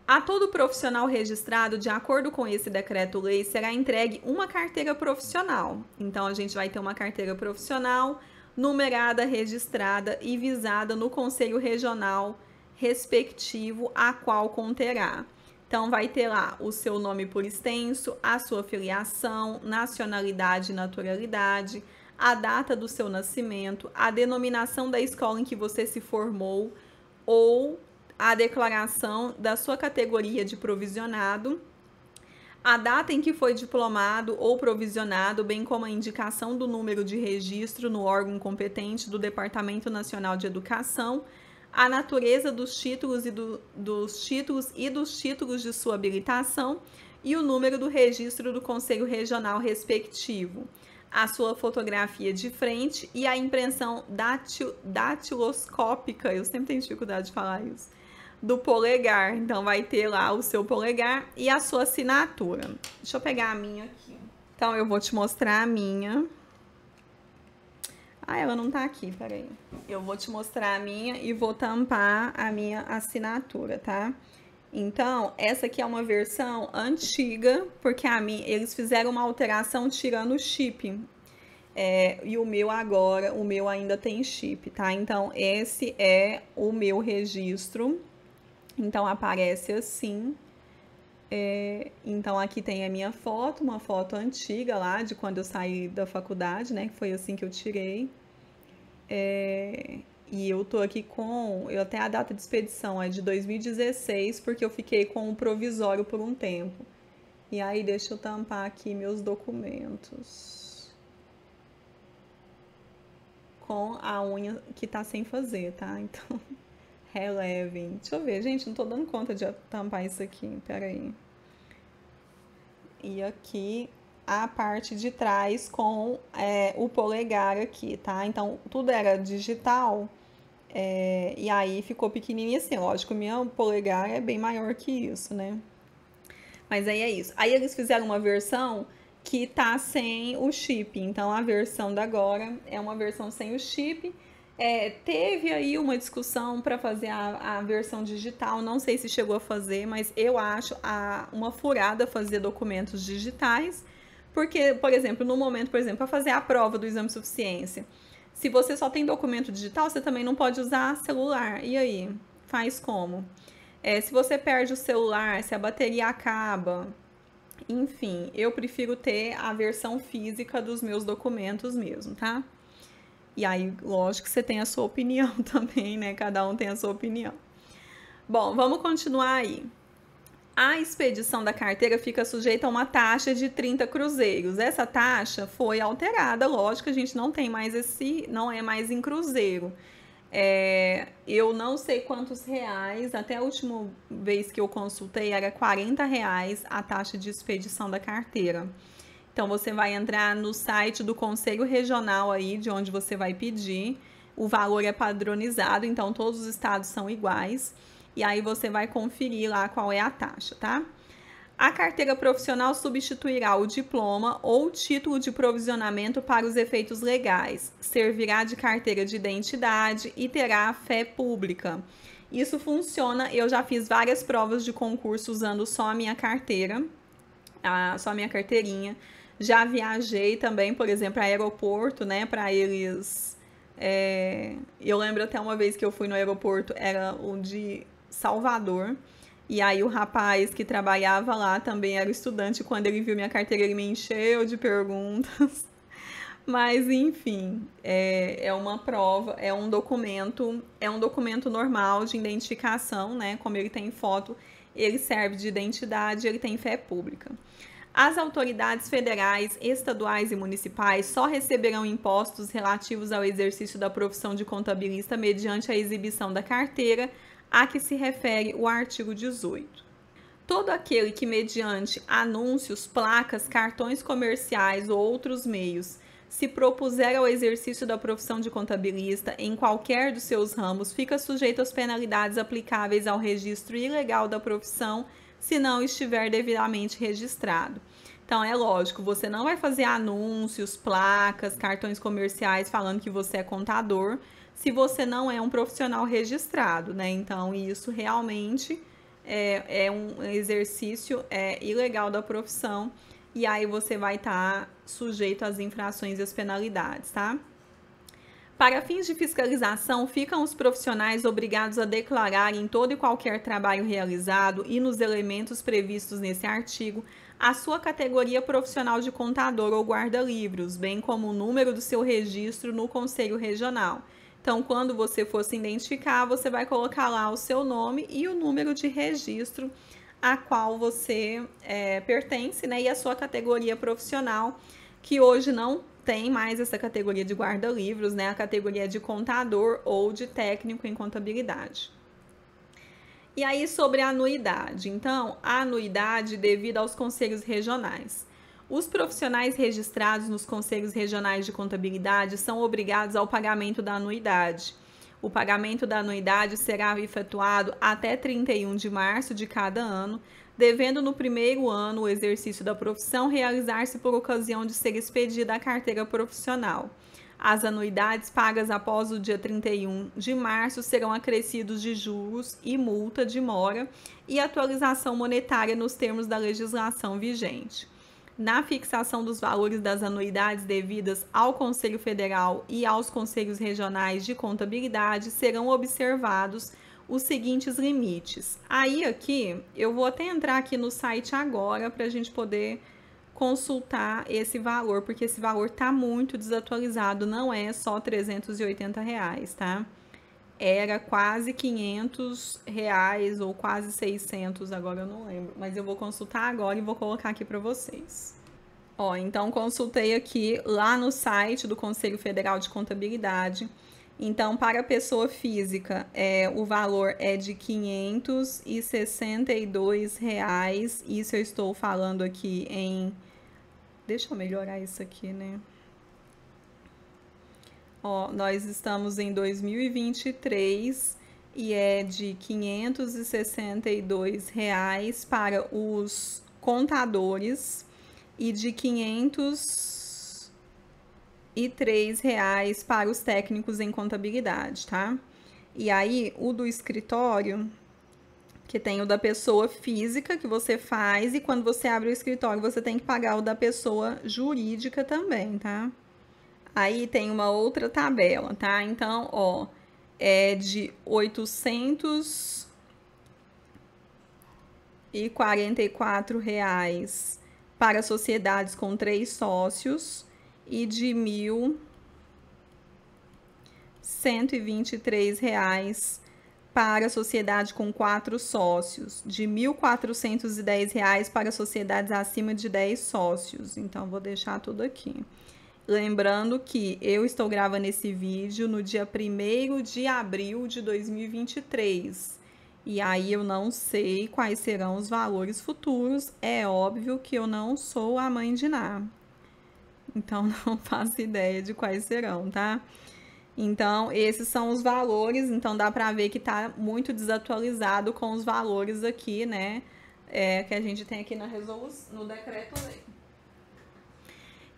a todo profissional registrado, de acordo com esse decreto-lei, será entregue uma carteira profissional. Então, a gente vai ter uma carteira profissional numerada, registrada e visada no Conselho Regional respectivo, a qual conterá. Então, vai ter lá o seu nome por extenso, a sua filiação, nacionalidade e naturalidade, a data do seu nascimento, a denominação da escola em que você se formou ou a declaração da sua categoria de provisionado, a data em que foi diplomado ou provisionado, bem como a indicação do número de registro no órgão competente do Departamento Nacional de Educação, a natureza dos títulos e dos títulos de sua habilitação e o número do registro do Conselho Regional respectivo, a sua fotografia de frente e a impressão datiloscópica, eu sempre tenho dificuldade de falar isso, do polegar. Então vai ter lá o seu polegar e a sua assinatura. Deixa eu pegar a minha aqui. Então eu vou te mostrar a minha. Ah, ela não tá aqui, peraí. Eu vou te mostrar a minha e vou tampar a minha assinatura, tá? Então, essa aqui é uma versão antiga, porque eles fizeram uma alteração tirando o chip. E o meu agora, o meu ainda tem chip, tá? Então, esse é o meu registro. Então, aparece assim. Então, aqui tem a minha foto, uma foto antiga lá, de quando eu saí da faculdade, né? Que foi assim que eu tirei. E eu tô aqui até a data de expedição é de 2016, porque eu fiquei com o provisório por um tempo. E aí, deixa eu tampar aqui meus documentos. Com a unha que tá sem fazer, tá? Então, relevem. Deixa eu ver, gente, não tô dando conta de tampar isso aqui, peraí. E aqui a parte de trás com o polegar aqui, tá? Então, tudo era digital, e aí ficou pequenininho assim. Lógico, minha polegar é bem maior que isso, né? Mas aí é isso. Aí eles fizeram uma versão que tá sem o chip. Então, a versão da agora é uma versão sem o chip. Teve aí uma discussão para fazer a versão digital, não sei se chegou a fazer, mas eu acho uma furada fazer documentos digitais, porque, por exemplo, no momento, para fazer a prova do exame de suficiência, se você só tem documento digital, você também não pode usar celular. E aí? Faz como? Se você perde o celular, se a bateria acaba, enfim, eu prefiro ter a versão física dos meus documentos mesmo, tá? E aí, lógico que você tem a sua opinião também, né? Cada um tem a sua opinião. Bom, vamos continuar aí. A expedição da carteira fica sujeita a uma taxa de 30 cruzeiros. Essa taxa foi alterada, lógico, a gente não tem mais não é mais em cruzeiro. Eu não sei quantos reais, até a última vez que eu consultei era R$40 a taxa de expedição da carteira. Então, você vai entrar no site do Conselho Regional aí, de onde você vai pedir. O valor é padronizado, então todos os estados são iguais. E aí você vai conferir lá qual é a taxa, tá? A carteira profissional substituirá o diploma ou título de provisionamento para os efeitos legais. Servirá de carteira de identidade e terá fé pública. Isso funciona, eu já fiz várias provas de concurso usando só a minha carteira, só a minha carteirinha. Já viajei também, por exemplo, a aeroporto, né, para eles... eu lembro até uma vez que eu fui no aeroporto, era o de Salvador, e aí o rapaz que trabalhava lá também era estudante. Quando ele viu minha carteira, ele me encheu de perguntas. Mas, enfim, é uma prova, é um documento normal de identificação, né, como ele tem foto, ele serve de identidade, ele tem fé pública. As autoridades federais, estaduais e municipais só receberão impostos relativos ao exercício da profissão de contabilista mediante a exibição da carteira a que se refere o artigo 18. Todo aquele que, mediante anúncios, placas, cartões comerciais ou outros meios, se propuser ao exercício da profissão de contabilista em qualquer dos seus ramos, fica sujeito às penalidades aplicáveis ao registro ilegal da profissão, se não estiver devidamente registrado. Então, é lógico, você não vai fazer anúncios, placas, cartões comerciais falando que você é contador, se você não é um profissional registrado, né? Então, isso realmente é um exercício ilegal da profissão, e aí você vai estar sujeito às infrações e às penalidades, tá? Para fins de fiscalização, ficam os profissionais obrigados a declarar em todo e qualquer trabalho realizado e nos elementos previstos nesse artigo a sua categoria profissional de contador ou guarda-livros, bem como o número do seu registro no Conselho Regional. Então, quando você for se identificar, você vai colocar lá o seu nome e o número de registro a qual você pertence, né? E a sua categoria profissional, que hoje não tem mais essa categoria de guarda-livros, né? A categoria de contador ou de técnico em contabilidade. E aí, sobre a anuidade. Então, a anuidade devido aos conselhos regionais. Os profissionais registrados nos conselhos regionais de contabilidade são obrigados ao pagamento da anuidade. O pagamento da anuidade será efetuado até 31 de março de cada ano, devendo no primeiro ano o exercício da profissão realizar-se por ocasião de ser expedida a carteira profissional. As anuidades pagas após o dia 31 de março serão acrescidos de juros e multa de mora e atualização monetária nos termos da legislação vigente. Na fixação dos valores das anuidades devidas ao Conselho Federal e aos Conselhos Regionais de Contabilidade serão observados os seguintes limites. Aí aqui, eu vou até entrar aqui no site agora para a gente poder consultar esse valor, porque esse valor está muito desatualizado, não é só R$380, tá? Era quase R$500 ou quase 600, agora eu não lembro, mas eu vou consultar agora e vou colocar aqui para vocês. Ó, então consultei aqui lá no site do Conselho Federal de Contabilidade. Então, para a pessoa física, o valor é de R$562. Isso eu estou falando aqui em... Deixa eu melhorar isso aqui, né? Ó, nós estamos em 2023 e é de R$562 para os contadores e de R$503 para os técnicos em contabilidade, tá? E aí, o do escritório, que tem o da pessoa física que você faz, e quando você abre o escritório, você tem que pagar o da pessoa jurídica também, tá? Aí tem uma outra tabela, tá? Então, ó, é de R$844 para sociedades com 3 sócios e de R$1.123 para sociedade com 4 sócios, de R$1.410 para sociedades acima de 10 sócios. Então, vou deixar tudo aqui. Lembrando que eu estou gravando esse vídeo no dia 1º de abril de 2023. E aí eu não sei quais serão os valores futuros. É óbvio que eu não sou a mãe de Ná. Então, não faço ideia de quais serão, tá? Então, esses são os valores. Então, dá pra ver que tá muito desatualizado com os valores aqui, né? Que a gente tem aqui na resolução, no decreto-lei.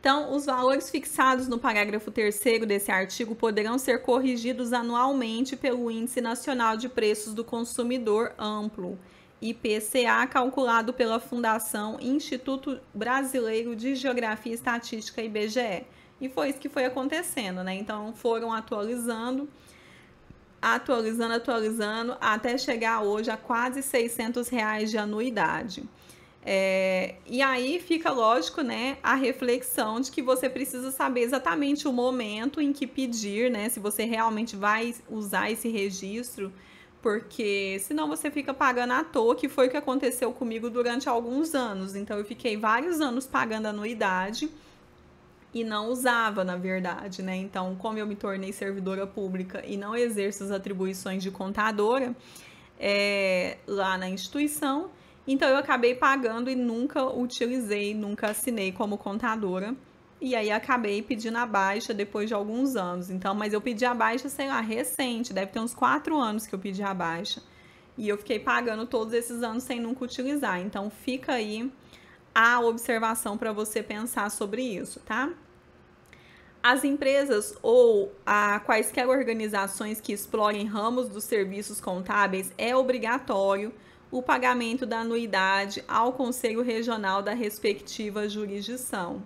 Então, os valores fixados no parágrafo 3º desse artigo poderão ser corrigidos anualmente pelo Índice Nacional de Preços do Consumidor Amplo, IPCA, calculado pela Fundação Instituto Brasileiro de Geografia e Estatística, IBGE. E foi isso que foi acontecendo, né? Então, foram atualizando, até chegar hoje a quase R$600 de anuidade. E aí fica lógico, né, a reflexão de que você precisa saber exatamente o momento em que pedir, né, se você realmente vai usar esse registro, porque senão você fica pagando à toa, que foi o que aconteceu comigo durante alguns anos. Então eu fiquei vários anos pagando anuidade e não usava, na verdade, né? Então, como eu me tornei servidora pública e não exerço as atribuições de contadora lá na instituição, então eu acabei pagando e nunca utilizei, nunca assinei como contadora. E aí acabei pedindo a baixa depois de alguns anos. Então, mas eu pedi a baixa, sei lá, recente, deve ter uns 4 anos que eu pedi a baixa. E eu fiquei pagando todos esses anos sem nunca utilizar. Então, fica aí a observação para você pensar sobre isso, tá? As empresas ou quaisquer organizações que explorem ramos dos serviços contábeis, é obrigatório o pagamento da anuidade ao Conselho Regional da respectiva jurisdição.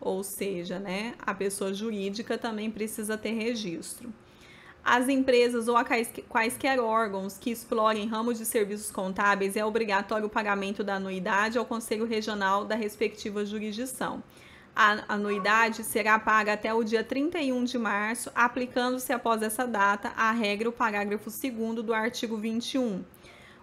Ou seja, né, a pessoa jurídica também precisa ter registro. As empresas ou quaisquer órgãos que explorem ramos de serviços contábeis, é obrigatório o pagamento da anuidade ao Conselho Regional da respectiva jurisdição. A anuidade será paga até o dia 31 de março, aplicando-se após essa data a regra, o parágrafo 2º do artigo 21.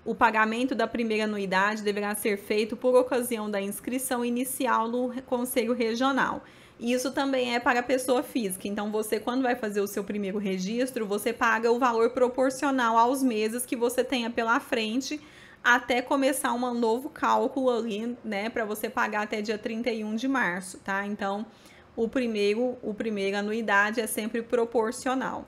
O pagamento da primeira anuidade deverá ser feito por ocasião da inscrição inicial no Conselho Regional. Isso também é para a pessoa física. Então, você, quando vai fazer o seu primeiro registro, você paga o valor proporcional aos meses que você tenha pela frente, até começar um novo cálculo ali, né, para você pagar até dia 31 de março, tá? Então, o primeiro anuidade é sempre proporcional.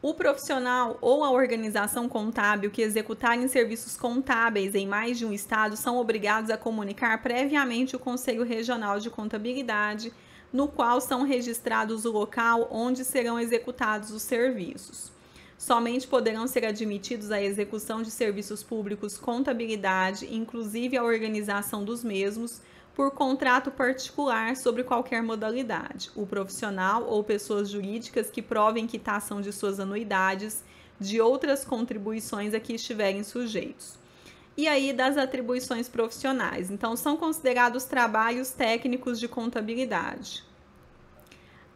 O profissional ou a organização contábil que executarem serviços contábeis em mais de um estado são obrigados a comunicar previamente o Conselho Regional de Contabilidade, no qual são registrados o local onde serão executados os serviços. Somente poderão ser admitidos à execução de serviços públicos contabilidade, inclusive a organização dos mesmos, por contrato particular sobre qualquer modalidade, o profissional ou pessoas jurídicas que provem quitação de suas anuidades de outras contribuições a que estiverem sujeitos. E aí, das atribuições profissionais. Então, são considerados trabalhos técnicos de contabilidade: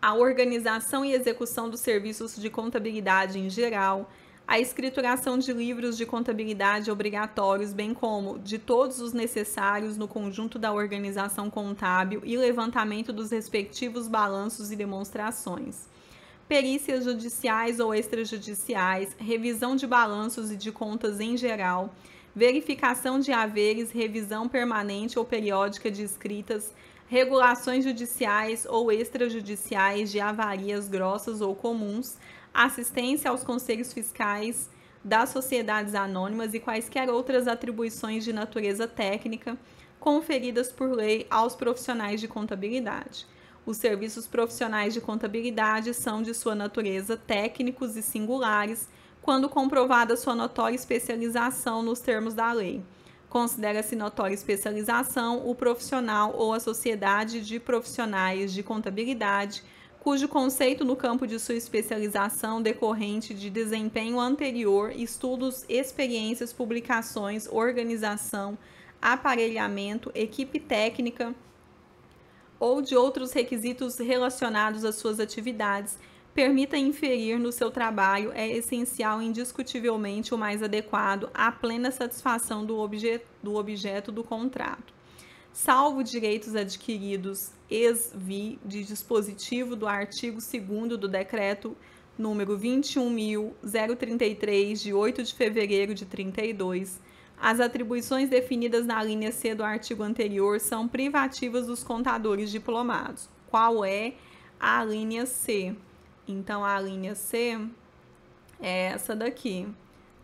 a organização e execução dos serviços de contabilidade em geral, a escrituração de livros de contabilidade obrigatórios, bem como de todos os necessários no conjunto da organização contábil e levantamento dos respectivos balanços e demonstrações, perícias judiciais ou extrajudiciais, revisão de balanços e de contas em geral, verificação de haveres, revisão permanente ou periódica de escritas, regulações judiciais ou extrajudiciais de avarias grossas ou comuns, assistência aos conselhos fiscais das sociedades anônimas e quaisquer outras atribuições de natureza técnica conferidas por lei aos profissionais de contabilidade. Os serviços profissionais de contabilidade são, de sua natureza, técnicos e singulares, quando comprovada sua notória especialização nos termos da lei. Considera-se notória especialização o profissional ou a sociedade de profissionais de contabilidade, cujo conceito no campo de sua especialização decorrente de desempenho anterior, estudos, experiências, publicações, organização, aparelhamento, equipe técnica ou de outros requisitos relacionados às suas atividades, permita inferir no seu trabalho é essencial e indiscutivelmente o mais adequado à plena satisfação do objeto do contrato, salvo direitos adquiridos ex-vi de dispositivo do artigo 2º do Decreto número 21.033, de 8 de fevereiro de 32, as atribuições definidas na linha C do artigo anterior são privativas dos contadores diplomados. Qual é a linha C? Então, a linha C é essa daqui,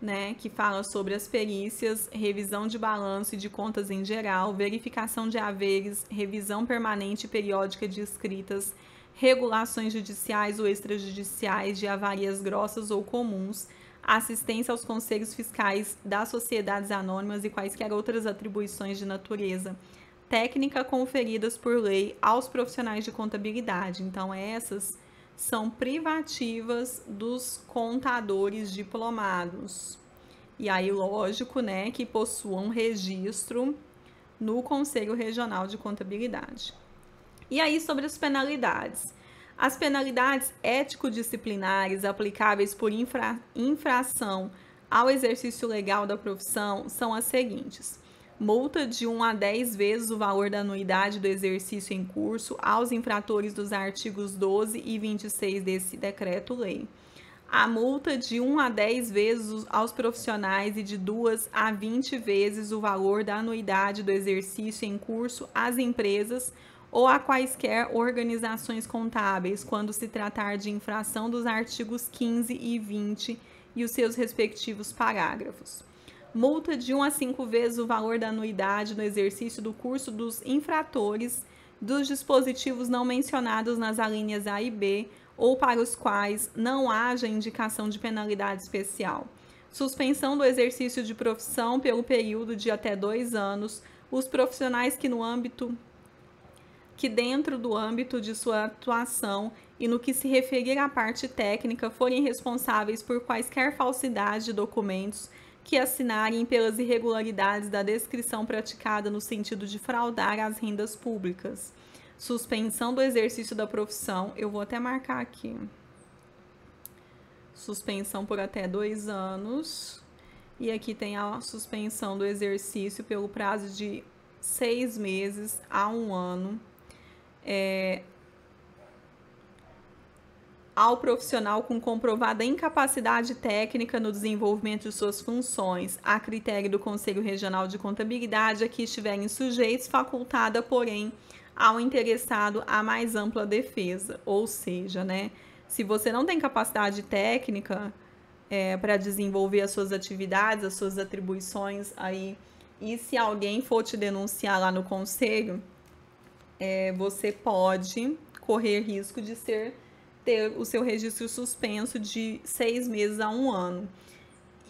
né, que fala sobre as perícias, revisão de balanço e de contas em geral, verificação de haveres, revisão permanente e periódica de escritas, regulações judiciais ou extrajudiciais de avarias grossas ou comuns, assistência aos conselhos fiscais das sociedades anônimas e quaisquer outras atribuições de natureza técnica conferidas por lei aos profissionais de contabilidade. Então, essas são privativas dos contadores diplomados. E aí, lógico, né, que possuam registro no Conselho Regional de Contabilidade. E aí, sobre as penalidades. As penalidades ético-disciplinares aplicáveis por infração ao exercício legal da profissão são as seguintes: multa de 1 a 10 vezes o valor da anuidade do exercício em curso aos infratores dos artigos 12 e 26 desse decreto-lei. A multa de 1 a 10 vezes aos profissionais e de 2 a 20 vezes o valor da anuidade do exercício em curso às empresas ou a quaisquer organizações contábeis, quando se tratar de infração dos artigos 15 e 20 e os seus respectivos parágrafos. Multa de 1 a 5 vezes o valor da anuidade no exercício do curso dos infratores dos dispositivos não mencionados nas alíneas A e B ou para os quais não haja indicação de penalidade especial. Suspensão do exercício de profissão pelo período de até 2 anos. Os profissionais que dentro do âmbito de sua atuação e no que se referir à parte técnica forem responsáveis por quaisquer falsidade de documentos que assinarem pelas irregularidades da descrição praticada no sentido de fraudar as rendas públicas. Suspensão do exercício da profissão, eu vou até marcar aqui. Suspensão por até 2 anos. E aqui tem a suspensão do exercício pelo prazo de 6 meses a 1 ano. Ao profissional com comprovada incapacidade técnica no desenvolvimento de suas funções, a critério do Conselho Regional de Contabilidade, a que estiverem sujeitos, facultada, porém, ao interessado a mais ampla defesa. Ou seja, né, se você não tem capacidade técnica para desenvolver as suas atividades, as suas atribuições aí, e se alguém for te denunciar lá no conselho, você pode correr risco de ter o seu registro suspenso de 6 meses a 1 ano.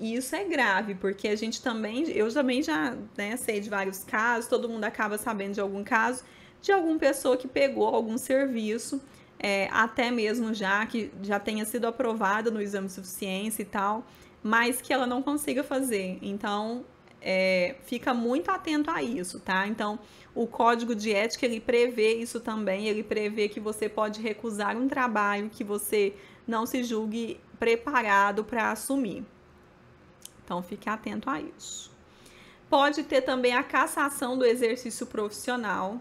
E isso é grave, porque eu também já, né, sei de vários casos, todo mundo acaba sabendo de algum caso, de alguma pessoa que pegou algum serviço, até mesmo que já tenha sido aprovada no exame de suficiência e tal, mas que ela não consiga fazer. Então, fica muito atento a isso, tá? Então, o Código de Ética, ele prevê isso também, ele prevê que você pode recusar um trabalho que você não se julgue preparado para assumir. Então, fique atento a isso. Pode ter também a cassação do exercício profissional,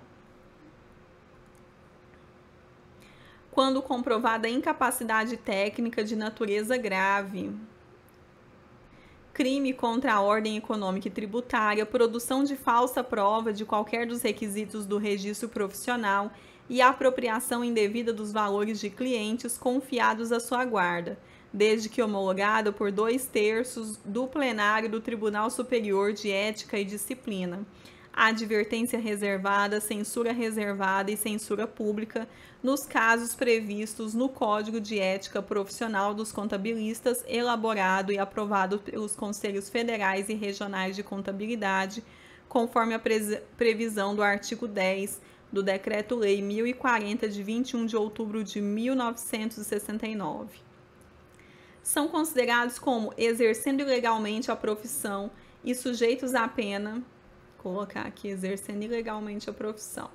quando comprovada incapacidade técnica de natureza grave, crime contra a ordem econômica e tributária, produção de falsa prova de qualquer dos requisitos do registro profissional e apropriação indevida dos valores de clientes confiados à sua guarda, desde que homologado por 2/3 do plenário do Tribunal Superior de Ética e Disciplina. Advertência reservada, censura reservada e censura pública nos casos previstos no Código de Ética Profissional dos Contabilistas, elaborado e aprovado pelos Conselhos Federais e Regionais de Contabilidade, conforme a previsão do artigo 10 do Decreto-Lei 1040, de 21 de outubro de 1969. São considerados como exercendo ilegalmente a profissão e sujeitos à pena, colocar aqui, exercendo ilegalmente a profissão,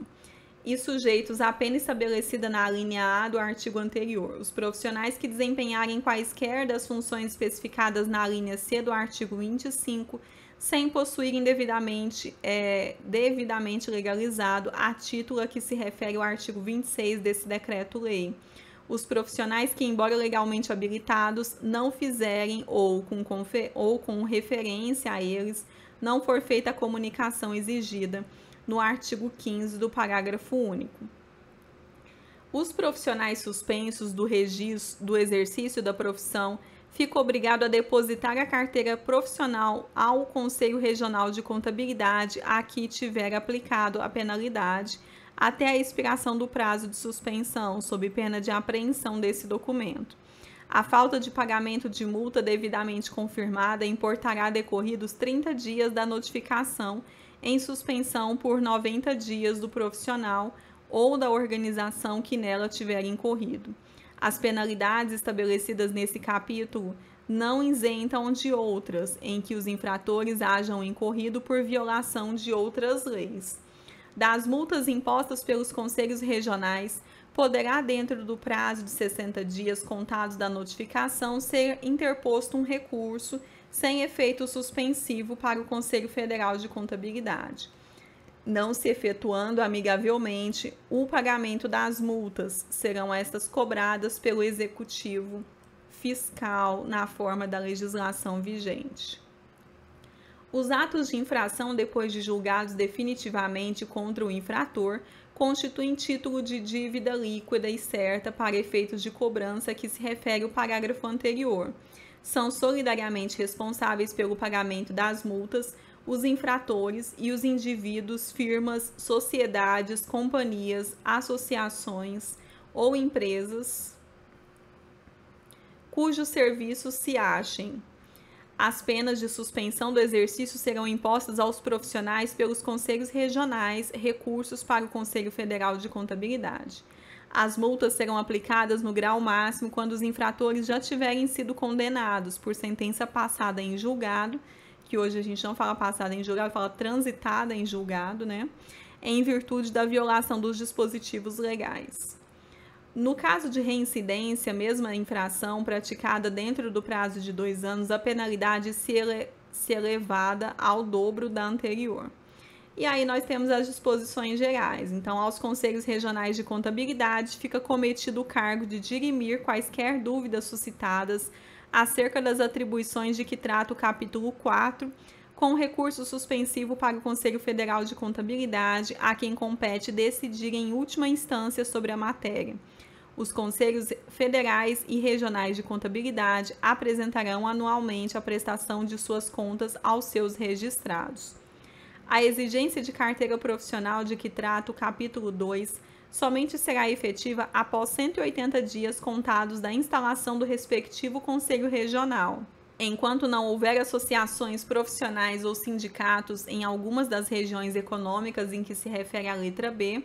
e sujeitos à pena estabelecida na linha A do artigo anterior. Os profissionais que desempenharem quaisquer das funções especificadas na linha C do artigo 25, sem possuírem devidamente legalizado a título a que se refere o artigo 26 desse decreto-lei. Os profissionais que, embora legalmente habilitados, não fizerem ou com referência a eles, não for feita a comunicação exigida no artigo 15 do parágrafo único. Os profissionais suspensos do registro do exercício da profissão ficam obrigados a depositar a carteira profissional ao Conselho Regional de Contabilidade a que tiver aplicado a penalidade até a expiração do prazo de suspensão, sob pena de apreensão desse documento. A falta de pagamento de multa devidamente confirmada importará decorridos 30 dias da notificação em suspensão por 90 dias do profissional ou da organização que nela tiver incorrido. As penalidades estabelecidas nesse capítulo não isentam de outras em que os infratores hajam incorrido por violação de outras leis. Das multas impostas pelos conselhos regionais, poderá, dentro do prazo de 60 dias contados da notificação, ser interposto um recurso sem efeito suspensivo para o Conselho Federal de Contabilidade, não se efetuando amigavelmente o pagamento das multas. Serão estas cobradas pelo Executivo Fiscal na forma da legislação vigente. Os atos de infração, depois de julgados definitivamente contra o infrator, constituem título de dívida líquida e certa para efeitos de cobrança a que se refere o parágrafo anterior. São solidariamente responsáveis pelo pagamento das multas os infratores e os indivíduos, firmas, sociedades, companhias, associações ou empresas cujos serviços se achem. As penas de suspensão do exercício serão impostas aos profissionais pelos conselhos regionais, recursos para o Conselho Federal de Contabilidade. As multas serão aplicadas no grau máximo quando os infratores já tiverem sido condenados por sentença passada em julgado, que hoje a gente não fala passada em julgado, fala transitada em julgado, né? em virtude da violação dos dispositivos legais. No caso de reincidência, mesmo a infração praticada dentro do prazo de 2 anos, a penalidade se elevada ao dobro da anterior. E aí nós temos as disposições gerais. Então, aos Conselhos Regionais de Contabilidade fica cometido o cargo de dirimir quaisquer dúvidas suscitadas acerca das atribuições de que trata o capítulo 4, com recurso suspensivo para o Conselho Federal de Contabilidade, a quem compete decidir em última instância sobre a matéria. Os Conselhos Federais e Regionais de Contabilidade apresentarão anualmente a prestação de suas contas aos seus registrados. A exigência de carteira profissional de que trata o capítulo 2 somente será efetiva após 180 dias contados da instalação do respectivo Conselho Regional. Enquanto não houver associações profissionais ou sindicatos em algumas das regiões econômicas em que se refere a letra B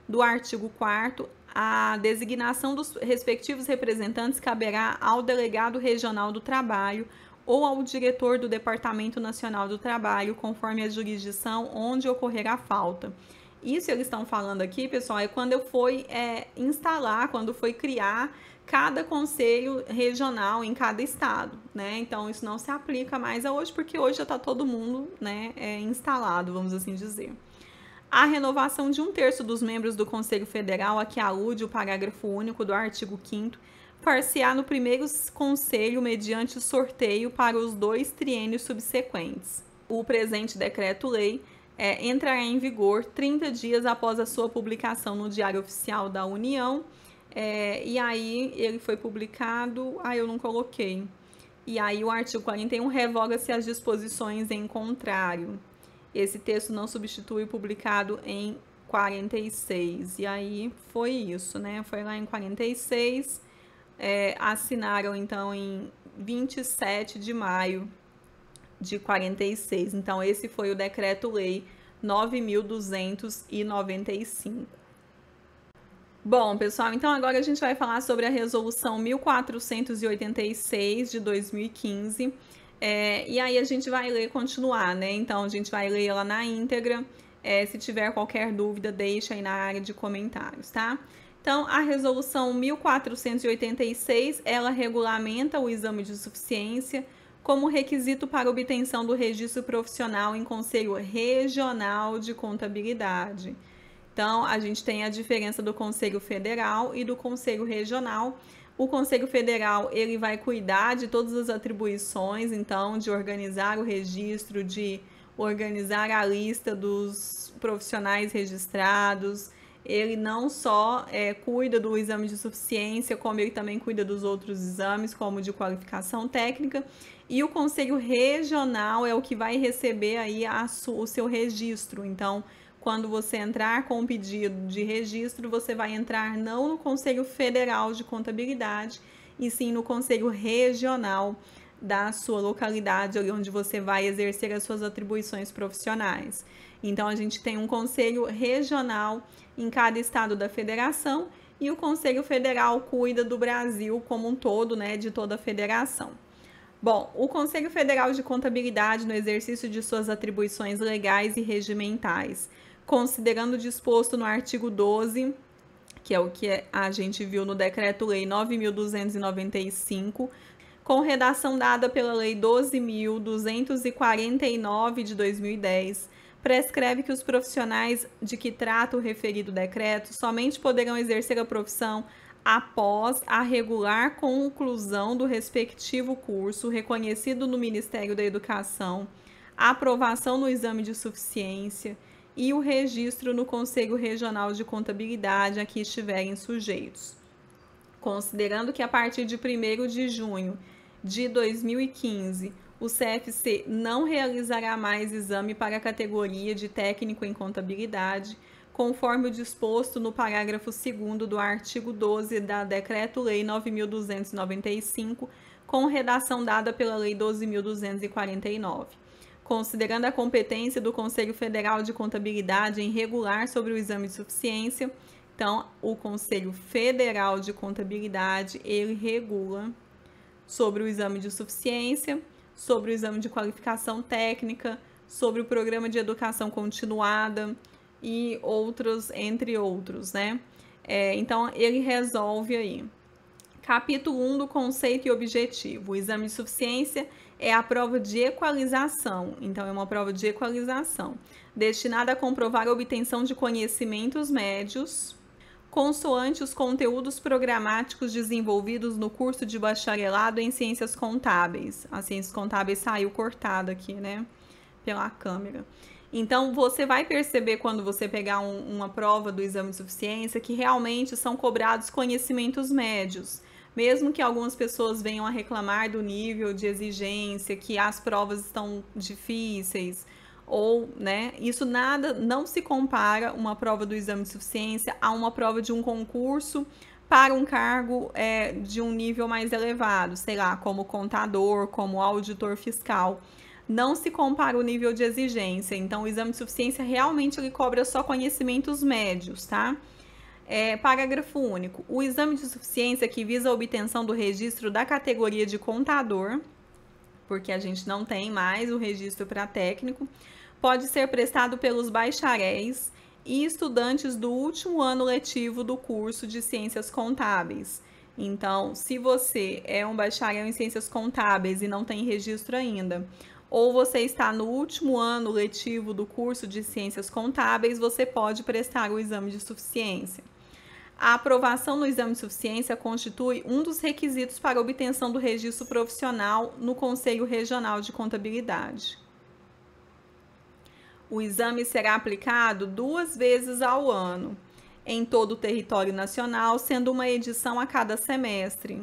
do artigo 4º, a designação dos respectivos representantes caberá ao delegado regional do trabalho ou ao diretor do Departamento Nacional do Trabalho, conforme a jurisdição onde ocorrer a falta. Isso eles estão falando aqui, pessoal, é quando eu fui instalar, quando foi criar cada conselho regional em cada estado, né? Então, isso não se aplica mais a hoje, porque hoje já está todo mundo, né, instalado, vamos assim dizer. A renovação de 1/3 dos membros do Conselho Federal, a que alude o parágrafo único do artigo 5º, far-se-á no primeiro conselho mediante sorteio para os 2 triênios subsequentes. O presente decreto-lei entrará em vigor 30 dias após a sua publicação no Diário Oficial da União, e aí ele foi publicado, eu não coloquei. E aí o artigo 41 revoga-se as disposições em contrário. Esse texto não substitui o publicado em 46. E aí foi isso, né? Foi lá em 46, assinaram então em 27 de maio de 46. Então, esse foi o Decreto-Lei 9.295. Bom, pessoal, então agora a gente vai falar sobre a Resolução 1486 de 2015. E aí a gente vai ler, continuar, né? Então, a gente vai ler ela na íntegra. Se tiver qualquer dúvida, deixa aí na área de comentários, tá? Então, a Resolução 1486, ela regulamenta o exame de suficiência como requisito para obtenção do registro profissional em Conselho Regional de Contabilidade. Então, a gente tem a diferença do Conselho Federal e do Conselho Regional. O Conselho Federal, ele vai cuidar de todas as atribuições, então, de organizar o registro, de organizar a lista dos profissionais registrados. Ele não só cuida do exame de suficiência, como ele também cuida dos outros exames, como de qualificação técnica. E o Conselho Regional é o que vai receber aí o seu registro. Então, quando você entrar com o pedido de registro, você vai entrar não no Conselho Federal de Contabilidade, e sim no Conselho Regional da sua localidade, ali onde você vai exercer as suas atribuições profissionais. Então, a gente tem um Conselho Regional em cada estado da federação, e o Conselho Federal cuida do Brasil como um todo, né, de toda a federação. Bom, o Conselho Federal de Contabilidade, no exercício de suas atribuições legais e regimentais, considerando o disposto no artigo 12, que é o que a gente viu no Decreto-Lei 9.295, com redação dada pela Lei 12.249 de 2010, prescreve que os profissionais de que trata o referido decreto somente poderão exercer a profissão após a regular conclusão do respectivo curso reconhecido no Ministério da Educação, a aprovação no exame de suficiência e o registro no Conselho Regional de Contabilidade a que estiverem sujeitos. Considerando que a partir de 1º de junho de 2015, o CFC não realizará mais exame para a categoria de técnico em contabilidade, conforme o disposto no parágrafo 2º do artigo 12 da Decreto-Lei 9.295, com redação dada pela Lei 12.249. Considerando a competência do Conselho Federal de Contabilidade em regular sobre o exame de suficiência, então, o Conselho Federal de Contabilidade, ele regula sobre o exame de suficiência, sobre o exame de qualificação técnica, sobre o programa de educação continuada, e outros, entre outros, né? Então, ele resolve aí. Capítulo 1 do conceito e objetivo. O exame de suficiência é a prova de equalização. Então, é uma prova de equalização, destinada a comprovar a obtenção de conhecimentos médios, consoante os conteúdos programáticos desenvolvidos no curso de bacharelado em Ciências Contábeis. A Ciências Contábeis saiu cortada aqui, né, pela câmera. Então, você vai perceber quando você pegar uma prova do exame de suficiência que realmente são cobrados conhecimentos médios. Mesmo que algumas pessoas venham a reclamar do nível de exigência, que as provas estão difíceis, ou, né, isso não se compara uma prova do exame de suficiência a uma prova de um concurso para um cargo de um nível mais elevado, sei lá, como contador, como auditor fiscal. Não se compara o nível de exigência. Então, o exame de suficiência realmente ele cobra só conhecimentos médios, tá? Parágrafo único. O exame de suficiência que visa a obtenção do registro da categoria de contador, porque a gente não tem mais o registro para técnico, pode ser prestado pelos bacharéis e estudantes do último ano letivo do curso de Ciências Contábeis. Então, se você é um bacharel em Ciências Contábeis e não tem registro ainda, ou você está no último ano letivo do curso de Ciências Contábeis, você pode prestar o exame de suficiência. A aprovação no exame de suficiência constitui um dos requisitos para a obtenção do registro profissional no Conselho Regional de Contabilidade. O exame será aplicado 2 vezes ao ano, em todo o território nacional, sendo uma edição a cada semestre,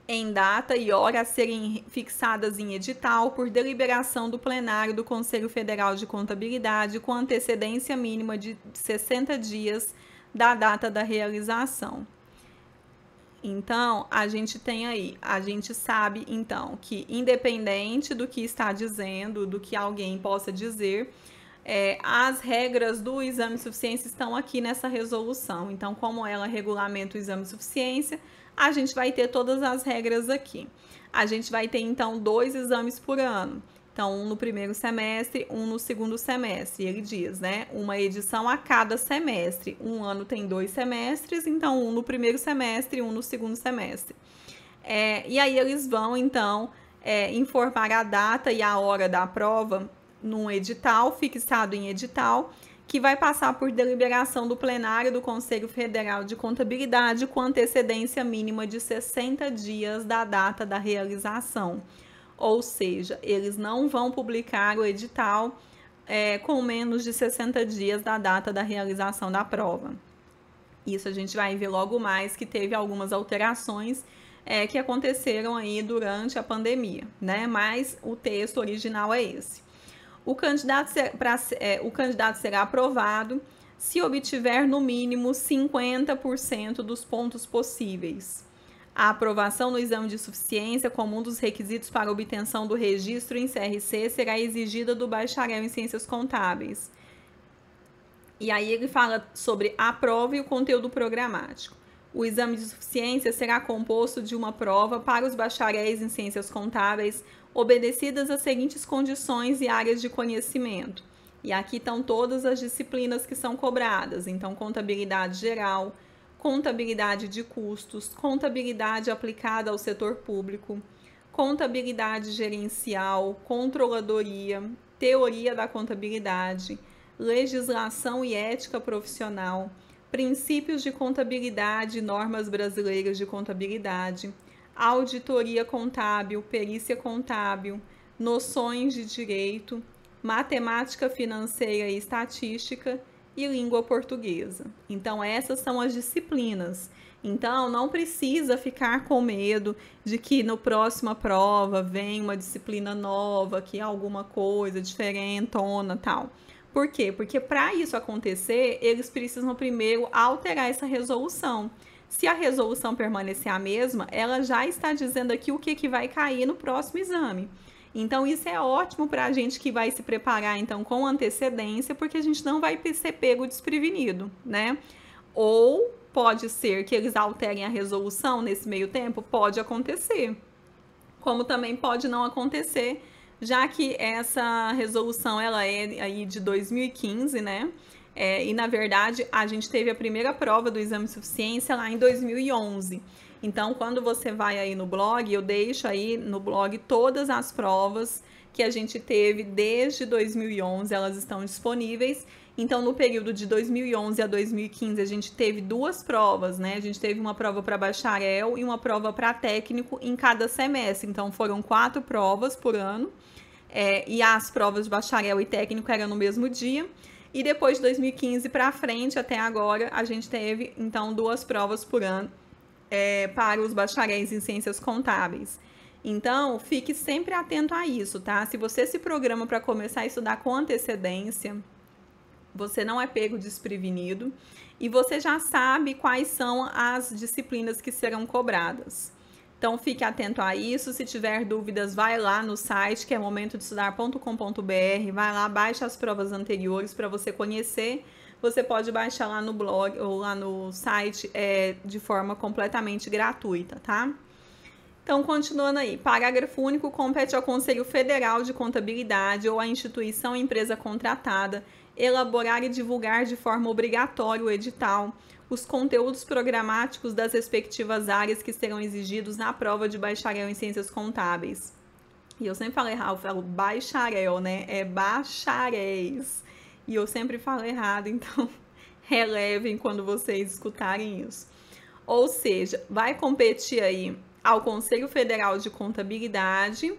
em data e hora a serem fixadas em edital por deliberação do plenário do Conselho Federal de Contabilidade, com antecedência mínima de 60 dias da data da realização. Então, a gente sabe, então, que independente do que está dizendo, do que alguém possa dizer, as regras do exame de suficiência estão aqui nessa resolução. Então, como ela regulamenta o exame de suficiência, a gente vai ter todas as regras aqui. A gente vai ter, então, 2 exames por ano. Então, um no primeiro semestre, um no segundo semestre. E ele diz, né, uma edição a cada semestre. Um ano tem 2 semestres, então um no primeiro semestre e um no segundo semestre. E aí eles vão, então, informar a data e a hora da prova num edital, fixado em edital, que vai passar por deliberação do plenário do Conselho Federal de Contabilidade com antecedência mínima de 60 dias da data da realização. Ou seja, eles não vão publicar o edital com menos de 60 dias da data da realização da prova. Isso a gente vai ver logo mais que teve algumas alterações que aconteceram aí durante a pandemia, né? Mas o texto original é esse. O candidato será aprovado se obtiver no mínimo 50% dos pontos possíveis. A aprovação no exame de suficiência como um dos requisitos para a obtenção do registro em CRC será exigida do bacharel em Ciências Contábeis. E aí ele fala sobre a prova e o conteúdo programático. O exame de suficiência será composto de uma prova para os bacharéis em Ciências Contábeis, obedecidas as seguintes condições e áreas de conhecimento. E aqui estão todas as disciplinas que são cobradas. Então, contabilidade geral, contabilidade de custos, contabilidade aplicada ao setor público, contabilidade gerencial, controladoria, teoria da contabilidade, legislação e ética profissional, princípios de contabilidade e normas brasileiras de contabilidade, auditoria contábil, perícia contábil, noções de direito, matemática financeira e estatística e língua portuguesa. Então, essas são as disciplinas. Então, não precisa ficar com medo de que no próxima prova vem uma disciplina nova, que é alguma coisa diferentona, tal. Por quê? Porque para isso acontecer, eles precisam primeiro alterar essa resolução. Se a resolução permanecer a mesma, ela já está dizendo aqui o que vai cair no próximo exame. Então, isso é ótimo para a gente que vai se preparar, então, com antecedência, porque a gente não vai ser pego desprevenido, né? Ou pode ser que eles alterem a resolução nesse meio tempo? Pode acontecer. Como também pode não acontecer, já que essa resolução, ela é aí de 2015, né? E, na verdade, a gente teve a primeira prova do exame de suficiência lá em 2011. Então, quando você vai aí no blog, eu deixo aí no blog todas as provas que a gente teve desde 2011, elas estão disponíveis. Então, no período de 2011 a 2015, a gente teve 2 provas, né? A gente teve uma prova para bacharel e uma prova para técnico em cada semestre. Então, foram 4 provas por ano. E as provas de bacharel e técnico eram no mesmo dia. E depois de 2015 para frente, até agora, a gente teve, então, 2 provas por ano para os bacharéis em ciências contábeis. Então, fique sempre atento a isso, tá? Se você se programa para começar a estudar com antecedência, você não é pego desprevenido e você já sabe quais são as disciplinas que serão cobradas. Então, fique atento a isso. Se tiver dúvidas, vai lá no site, que é momentodeestudar.com.br. Vai lá, baixa as provas anteriores para você conhecer. Você pode baixar lá no blog ou lá no site de forma completamente gratuita, tá? Então, continuando aí. Parágrafo único. Compete ao Conselho Federal de Contabilidade ou à instituição ou empresa contratada elaborar e divulgar de forma obrigatória o edital, os conteúdos programáticos das respectivas áreas que serão exigidos na prova de bacharel em ciências contábeis. E eu sempre falo errado, eu falo bacharel, né? É bacharéis. E eu sempre falo errado, então relevem quando vocês escutarem isso. Ou seja, vai competir aí ao Conselho Federal de Contabilidade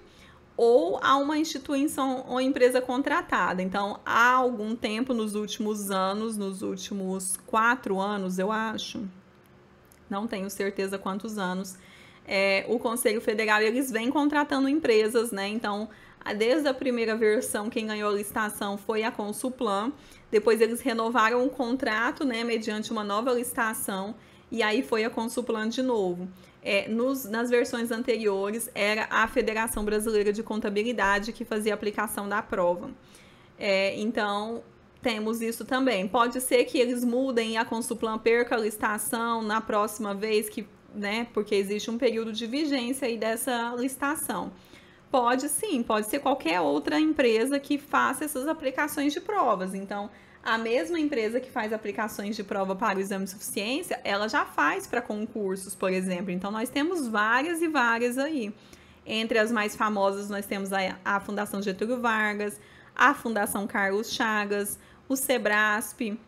ou a uma instituição ou empresa contratada. Então, há algum tempo, nos últimos anos, nos últimos 4 anos, eu acho, não tenho certeza quantos anos, o Conselho Federal, eles vêm contratando empresas, né? Então, desde a primeira versão, quem ganhou a licitação foi a Consulplan, depois eles renovaram o contrato, né, mediante uma nova licitação, e aí foi a Consulplan de novo. Nas versões anteriores, era a Federação Brasileira de Contabilidade que fazia a aplicação da prova. Então, temos isso também. Pode ser que eles mudem e a Consulplan perca a licitação na próxima vez, né, porque existe um período de vigência aí dessa licitação. Pode sim, pode ser qualquer outra empresa que faça essas aplicações de provas. Então, a mesma empresa que faz aplicações de prova para o exame de suficiência, ela já faz para concursos, por exemplo. Então, nós temos várias e várias aí. Entre as mais famosas, nós temos a Fundação Getúlio Vargas, a Fundação Carlos Chagas, o Sebrasp.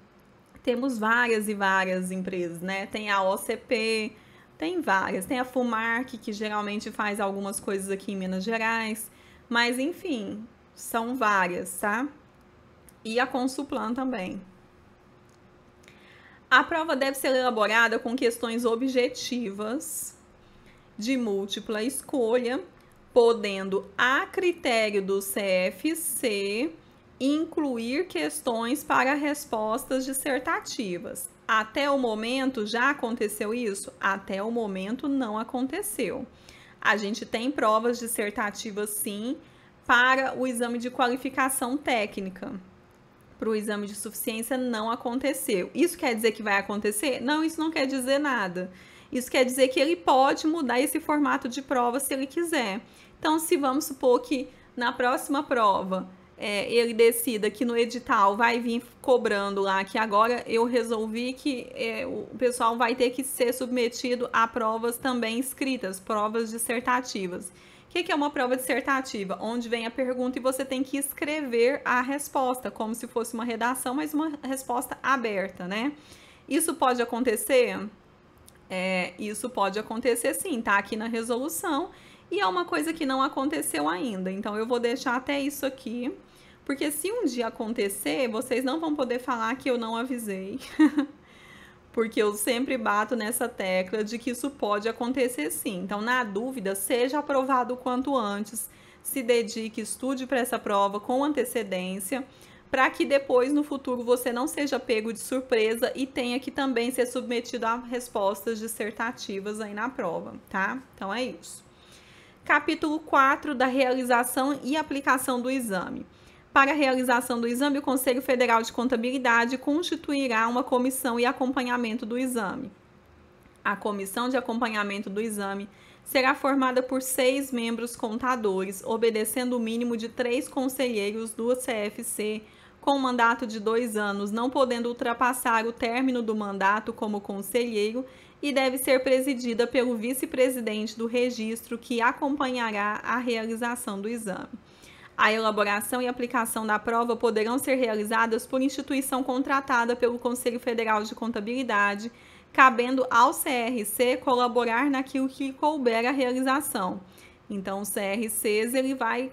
Temos várias e várias empresas, né? Tem a OCP, tem várias. Tem a FUMARC, que geralmente faz algumas coisas aqui em Minas Gerais. Mas, enfim, são várias, tá? E a Consulplan também. A prova deve ser elaborada com questões objetivas, de múltipla escolha, podendo, a critério do CFC, incluir questões para respostas dissertativas. Até o momento, já aconteceu isso? Até o momento, não aconteceu. A gente tem provas dissertativas, sim, para o exame de qualificação técnica. Para o exame de suficiência não aconteceu. Isso quer dizer que vai acontecer? Não, isso não quer dizer nada. Isso quer dizer que ele pode mudar esse formato de prova se ele quiser. Então, se vamos supor que na próxima prova ele decida que no edital vai vir cobrando lá, que agora eu resolvi que o pessoal vai ter que ser submetido a provas também escritas, provas dissertativas. O que é uma prova dissertativa? Onde vem a pergunta e você tem que escrever a resposta, como se fosse uma redação, mas uma resposta aberta, né? Isso pode acontecer? Isso pode acontecer sim, tá aqui na resolução, e é uma coisa que não aconteceu ainda. Então, eu vou deixar até isso aqui, porque se um dia acontecer, vocês não vão poder falar que eu não avisei. Porque eu sempre bato nessa tecla de que isso pode acontecer sim. Então, na dúvida, seja aprovado o quanto antes, se dedique, estude para essa prova com antecedência, para que depois, no futuro, você não seja pego de surpresa e tenha que também ser submetido a respostas dissertativas aí na prova, tá? Então, é isso. Capítulo 4 da realização e aplicação do exame. Para a realização do exame, o Conselho Federal de Contabilidade constituirá uma comissão e acompanhamento do exame. A comissão de acompanhamento do exame será formada por 6 membros contadores, obedecendo o mínimo de 3 conselheiros do CFC, com mandato de 2 anos, não podendo ultrapassar o término do mandato como conselheiro, e deve ser presidida pelo vice-presidente do registro, que acompanhará a realização do exame. A elaboração e aplicação da prova poderão ser realizadas por instituição contratada pelo Conselho Federal de Contabilidade, cabendo ao CRC colaborar naquilo que couber a realização. Então, os CRCs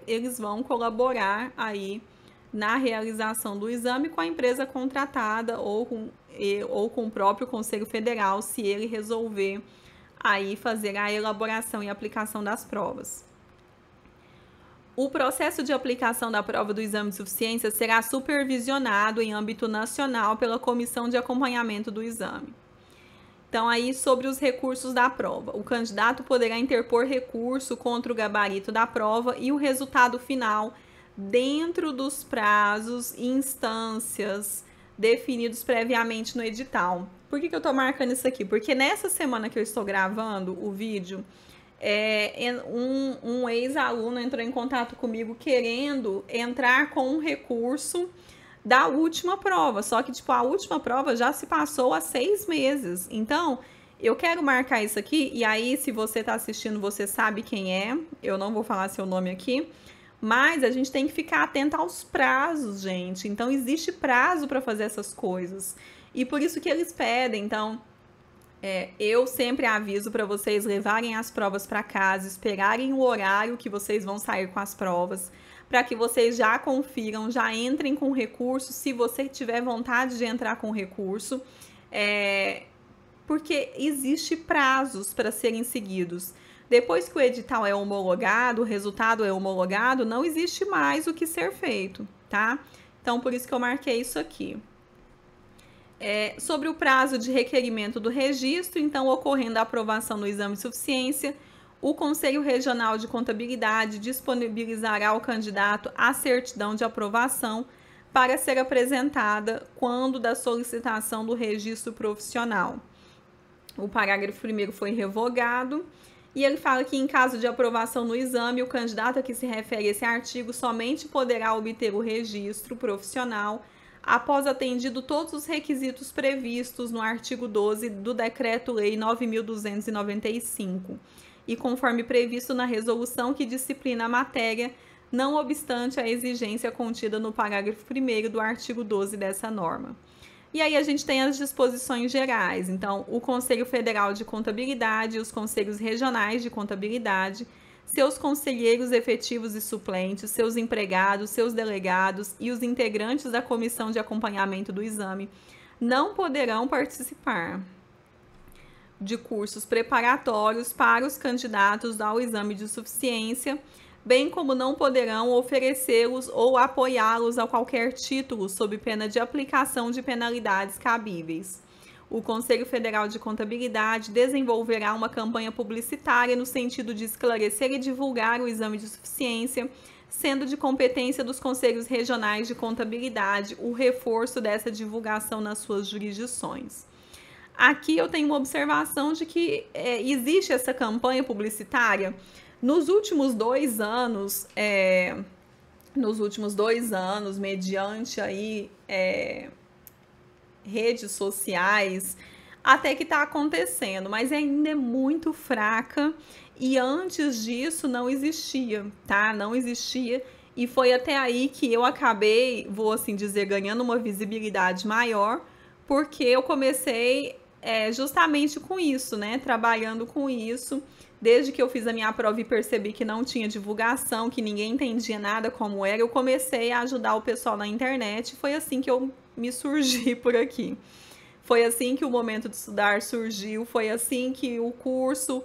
eles vão colaborar aí na realização do exame com a empresa contratada ou com o próprio Conselho Federal, se ele resolver aí fazer a elaboração e aplicação das provas. O processo de aplicação da prova do exame de suficiência será supervisionado em âmbito nacional pela Comissão de Acompanhamento do Exame. Então, aí sobre os recursos da prova. O candidato poderá interpor recurso contra o gabarito da prova e o resultado final dentro dos prazos e instâncias definidos previamente no edital. Por que eu tô marcando isso aqui? Porque nessa semana que eu estou gravando o vídeo, um ex-aluno entrou em contato comigo querendo entrar com um recurso da última prova, só que tipo, a última prova já se passou há 6 meses. Então, eu quero marcar isso aqui, e aí se você tá assistindo, você sabe quem é, eu não vou falar seu nome aqui, mas a gente tem que ficar atento aos prazos, gente. Então, existe prazo para fazer essas coisas. E por isso que eles pedem. Então, eu sempre aviso para vocês levarem as provas para casa, esperarem o horário que vocês vão sair com as provas, para que vocês já confiram, já entrem com recurso, se você tiver vontade de entrar com recurso, porque existe prazos para serem seguidos. Depois que o edital é homologado, o resultado é homologado, não existe mais o que ser feito, tá? Então, por isso que eu marquei isso aqui. Sobre o prazo de requerimento do registro, então, ocorrendo a aprovação no exame de suficiência, o Conselho Regional de Contabilidade disponibilizará ao candidato a certidão de aprovação para ser apresentada quando da solicitação do registro profissional. O parágrafo 1º foi revogado. E ele fala que, em caso de aprovação no exame, o candidato a que se refere esse artigo somente poderá obter o registro profissional após atendido todos os requisitos previstos no artigo 12 do Decreto-Lei 9.295 e conforme previsto na resolução que disciplina a matéria, não obstante a exigência contida no parágrafo 1º do artigo 12 dessa norma. E aí a gente tem as disposições gerais. Então, o Conselho Federal de Contabilidade e os Conselhos Regionais de Contabilidade, seus conselheiros efetivos e suplentes, seus empregados, seus delegados e os integrantes da Comissão de Acompanhamento do Exame não poderão participar de cursos preparatórios para os candidatos ao exame de suficiência, bem como não poderão oferecê-los ou apoiá-los a qualquer título sob pena de aplicação de penalidades cabíveis. O Conselho Federal de Contabilidade desenvolverá uma campanha publicitária no sentido de esclarecer e divulgar o exame de suficiência, sendo de competência dos Conselhos Regionais de Contabilidade o reforço dessa divulgação nas suas jurisdições. Aqui eu tenho uma observação de que existe essa campanha publicitária. Nos últimos 2 anos, mediante aí redes sociais, até que está acontecendo, mas ainda é muito fraca e antes disso não existia, tá? Não existia e foi até aí que eu acabei, vou assim dizer, ganhando uma visibilidade maior, porque eu comecei justamente com isso, né? Trabalhando com isso. Desde que eu fiz a minha prova e percebi que não tinha divulgação, que ninguém entendia nada como era, eu comecei a ajudar o pessoal na internet. Foi assim que eu me surgi por aqui. Foi assim que o Momento de Estudar surgiu, foi assim que o curso,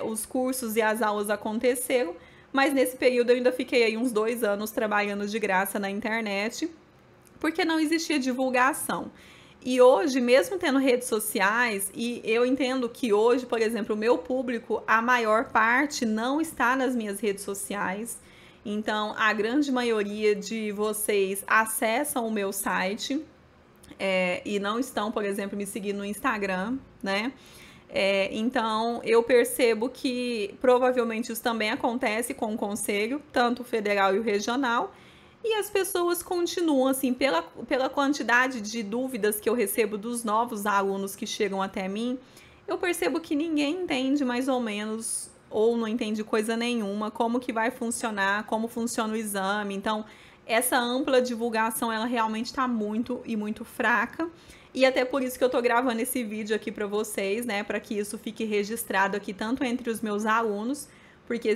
os cursos e as aulas aconteceram. Mas nesse período eu ainda fiquei aí uns 2 anos trabalhando de graça na internet, porque não existia divulgação. E hoje, mesmo tendo redes sociais, e eu entendo que hoje, por exemplo, o meu público, a maior parte não está nas minhas redes sociais. Então, a grande maioria de vocês acessam o meu site e não estão, por exemplo, me seguindo no Instagram, né? Então, eu percebo que provavelmente isso também acontece com o Conselho, tanto o federal e o regional. e as pessoas continuam, assim, pela quantidade de dúvidas que eu recebo dos novos alunos que chegam até mim, eu percebo que ninguém entende mais ou menos, ou não entende coisa nenhuma, como que vai funcionar, como funciona o exame. Então, essa ampla divulgação, ela realmente está muito e muito fraca. E até por isso que eu tô gravando esse vídeo aqui para vocês, né, para que isso fique registrado aqui tanto entre os meus alunos, porque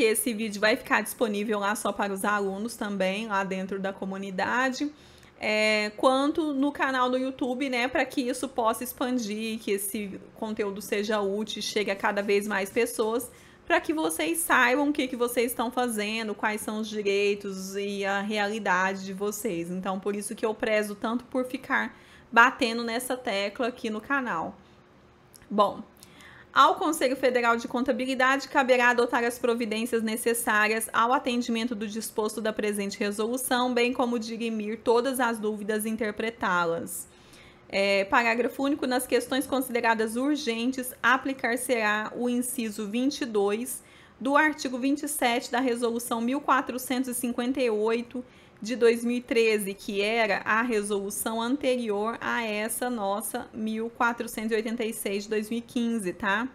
esse vídeo vai ficar disponível lá só para os alunos também, lá dentro da comunidade, quanto no canal do YouTube, né, para que isso possa expandir, que esse conteúdo seja útil, chegue a cada vez mais pessoas, para que vocês saibam o que vocês estão fazendo, quais são os direitos e a realidade de vocês. Então, por isso que eu prezo tanto por ficar batendo nessa tecla aqui no canal. Bom, ao Conselho Federal de Contabilidade caberá adotar as providências necessárias ao atendimento do disposto da presente resolução, bem como dirimir todas as dúvidas e interpretá-las. Parágrafo único. Nas questões consideradas urgentes, aplicar-se-á o inciso 22 do artigo 27 da Resolução 1458 de 2013, que era a resolução anterior a essa nossa 1486 de 2015, tá?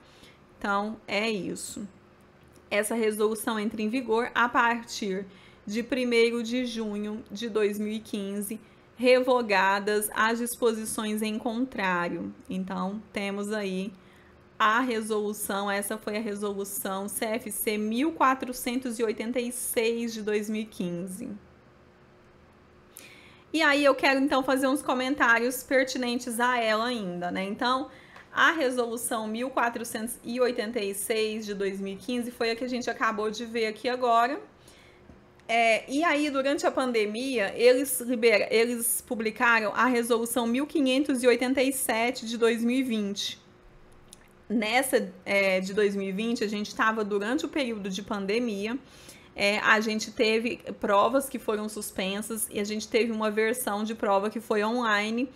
Então, é isso. Essa resolução entra em vigor a partir de 1º de junho de 2015, revogadas as disposições em contrário. Então, temos aí a resolução, essa foi a resolução CFC 1486 de 2015. E aí eu quero então fazer uns comentários pertinentes a ela ainda, né? Então, a resolução 1486 de 2015 foi a que a gente acabou de ver aqui agora. E aí, durante a pandemia, eles publicaram a resolução 1587 de 2020. Nessa de 2020, a gente estava durante o período de pandemia, a gente teve provas que foram suspensas e a gente teve uma versão de prova que foi online,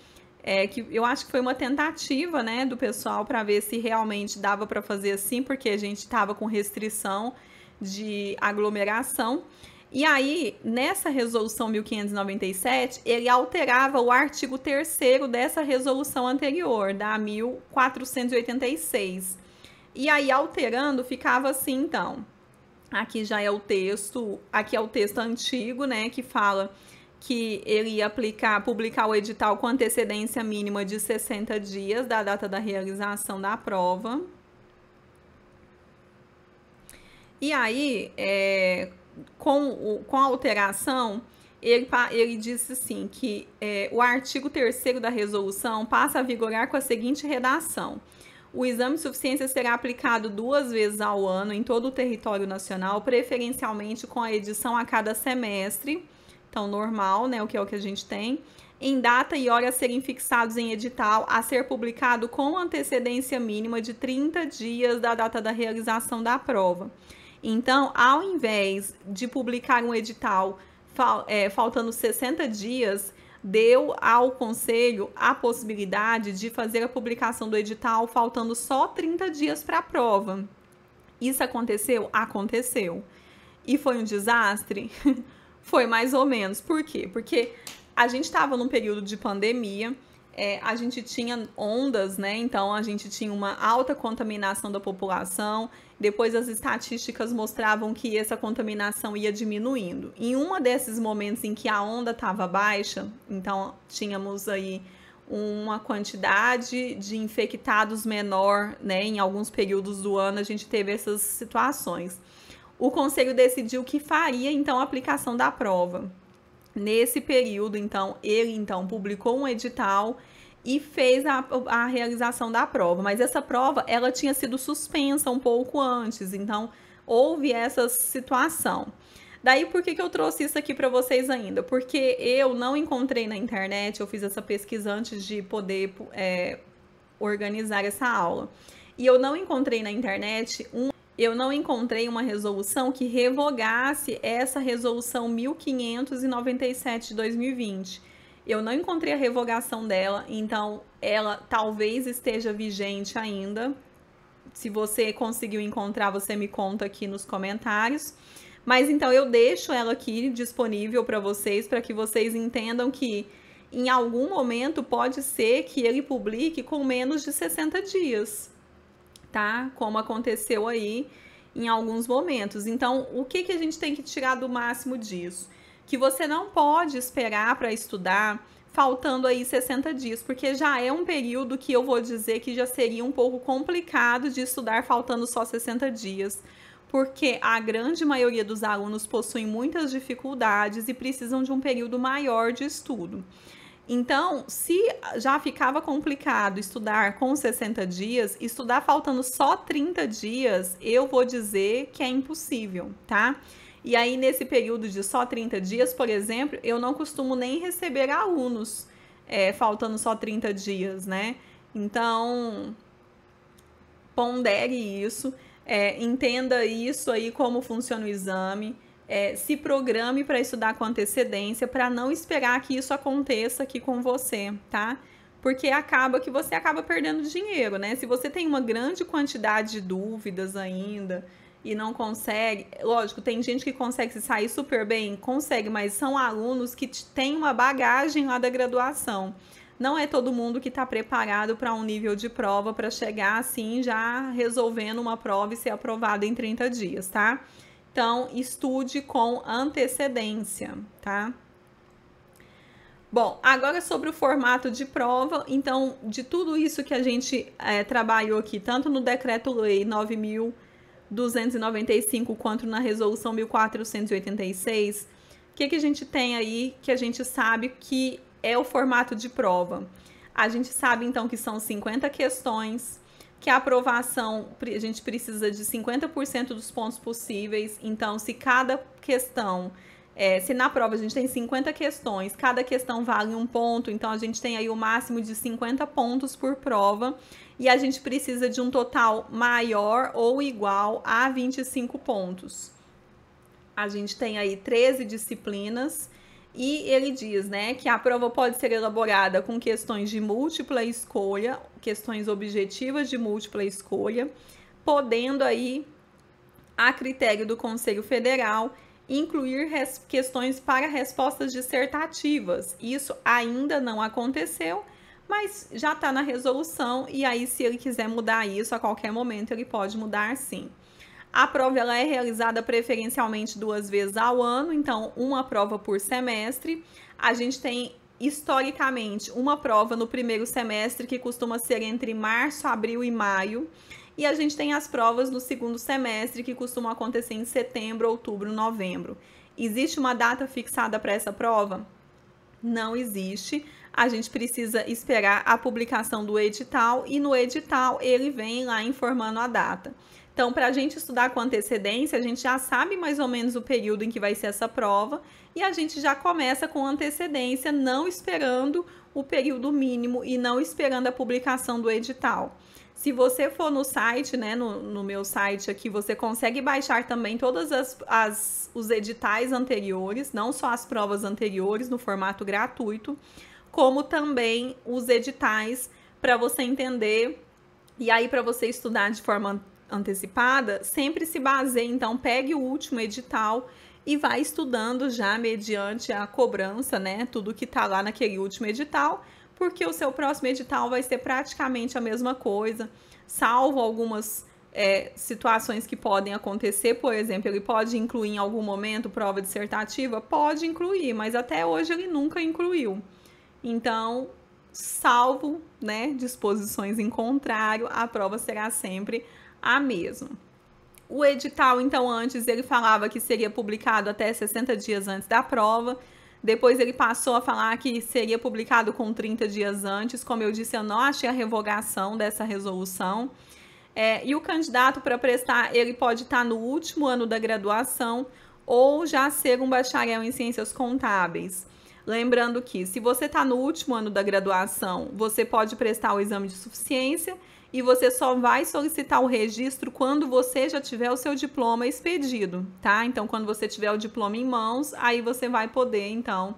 que eu acho que foi uma tentativa, né, do pessoal para ver se realmente dava para fazer assim, porque a gente estava com restrição de aglomeração. E aí, nessa resolução 1597, ele alterava o artigo 3º dessa resolução anterior, da 1486. E aí, alterando, ficava assim, então. Aqui já é o texto, aqui é o texto antigo, né, que fala que ele ia publicar o edital com antecedência mínima de 60 dias da data da realização da prova. E aí, com a alteração, ele disse assim que o artigo 3º da resolução passa a vigorar com a seguinte redação: o exame de suficiência será aplicado 2 vezes ao ano em todo o território nacional, preferencialmente com a edição a cada semestre, então normal, né, o que é o que a gente tem, em data e hora a serem fixados em edital, a ser publicado com antecedência mínima de 30 dias da data da realização da prova. Então, ao invés de publicar um edital faltando 60 dias, deu ao Conselho a possibilidade de fazer a publicação do edital faltando só 30 dias para a prova. Isso aconteceu? Aconteceu. E foi um desastre? Foi mais ou menos. Por quê? Porque a gente estava num período de pandemia, a gente tinha ondas, né? Então, a gente tinha uma alta contaminação da população. Depois, as estatísticas mostravam que essa contaminação ia diminuindo. Em um desses momentos em que a onda estava baixa, então, tínhamos aí uma quantidade de infectados menor, né? Em alguns períodos do ano, a gente teve essas situações. O Conselho decidiu que faria, então, a aplicação da prova. Nesse período, então, ele publicou um edital e fez a realização da prova. Mas essa prova, ela tinha sido suspensa um pouco antes, então houve essa situação. Daí, por que eu trouxe isso aqui para vocês ainda? Porque eu não encontrei na internet, eu fiz essa pesquisa antes de poder organizar essa aula. E eu não encontrei na internet uma resolução que revogasse essa resolução 1597 de 2020. Eu não encontrei a revogação dela, então ela talvez esteja vigente ainda, Se você conseguiu encontrar, você me conta aqui nos comentários. Mas então eu deixo ela aqui disponível para vocês que vocês entendam que em algum momento pode ser que ele publique com menos de 60 dias, tá? Como aconteceu aí em alguns momentos. Então, o que a gente tem que tirar do máximo disso? Que você não pode esperar para estudar faltando aí 60 dias, porque já é um período que eu vou dizer que já seria um pouco complicado de estudar faltando só 60 dias, porque a grande maioria dos alunos possuem muitas dificuldades e precisam de um período maior de estudo. Então, se já ficava complicado estudar com 60 dias, estudar faltando só 30 dias, eu vou dizer que é impossível, tá? E aí, nesse período de só 30 dias, por exemplo, eu não costumo nem receber alunos faltando só 30 dias, né? Então, pondere isso, entenda isso aí, como funciona o exame. Se programe para estudar com antecedência, para não esperar que isso aconteça aqui com você, tá? Porque acaba que você acaba perdendo dinheiro, né? Se você tem uma grande quantidade de dúvidas ainda e não consegue, lógico, tem gente que consegue se sair super bem, consegue, mas são alunos que têm uma bagagem lá da graduação. Não é todo mundo que está preparado para um nível de prova para chegar assim já resolvendo uma prova e ser aprovado em 30 dias, tá? Então, estude com antecedência, tá? Bom, agora sobre o formato de prova. Então, de tudo isso que a gente trabalhou aqui, tanto no Decreto-Lei 9.295 quanto na Resolução 1.486, o que a gente tem aí que a gente sabe que é o formato de prova? A gente sabe, então, que são 50 questões, que a aprovação, a gente precisa de 50% dos pontos possíveis. Então, se cada questão, se na prova a gente tem 50 questões, cada questão vale 1 ponto, então a gente tem aí o máximo de 50 pontos por prova, e a gente precisa de um total maior ou igual a 25 pontos. A gente tem aí 13 disciplinas, e ele diz, né, que a prova pode ser elaborada com questões de múltipla escolha, questões objetivas de múltipla escolha, podendo aí, a critério do Conselho Federal, incluir questões para respostas dissertativas. Isso ainda não aconteceu, mas já está na resolução, e aí se ele quiser mudar isso a qualquer momento, ele pode mudar sim. A prova ela é realizada preferencialmente 2 vezes ao ano, então uma prova por semestre. A gente tem, historicamente, uma prova no primeiro semestre, que costuma ser entre março, abril e maio. E a gente tem as provas no segundo semestre, que costumam acontecer em setembro, outubro, novembro. Existe uma data fixada para essa prova? Não existe. A gente precisa esperar a publicação do edital, e no edital ele vem lá informando a data. Então, para a gente estudar com antecedência, a gente já sabe mais ou menos o período em que vai ser essa prova, e a gente já começa com antecedência, não esperando o período mínimo e não esperando a publicação do edital. Se você for no site, né, no meu site aqui, você consegue baixar também todos os editais anteriores, não só as provas anteriores, no formato gratuito, como também os editais, para você entender, e aí para você estudar de forma antecipada, sempre se baseia, então pegue o último edital e vai estudando já mediante a cobrança, né, tudo que tá lá naquele último edital, porque o seu próximo edital vai ser praticamente a mesma coisa, salvo algumas situações que podem acontecer. Por exemplo, ele pode incluir em algum momento prova dissertativa? Pode incluir, mas até hoje ele nunca incluiu. Então, salvo, né, disposições em contrário, a prova será sempre a mesma. O edital, então, antes ele falava que seria publicado até 60 dias antes da prova. Depois ele passou a falar que seria publicado com 30 dias antes. Como eu disse, eu não achei a revogação dessa resolução. E o candidato para prestar, ele pode estar no último ano da graduação ou já ser um bacharel em ciências contábeis. Lembrando que, se você está no último ano da graduação, você pode prestar o exame de suficiência, e você só vai solicitar o registro quando você já tiver o seu diploma expedido, tá? Então, quando você tiver o diploma em mãos, aí você vai poder, então,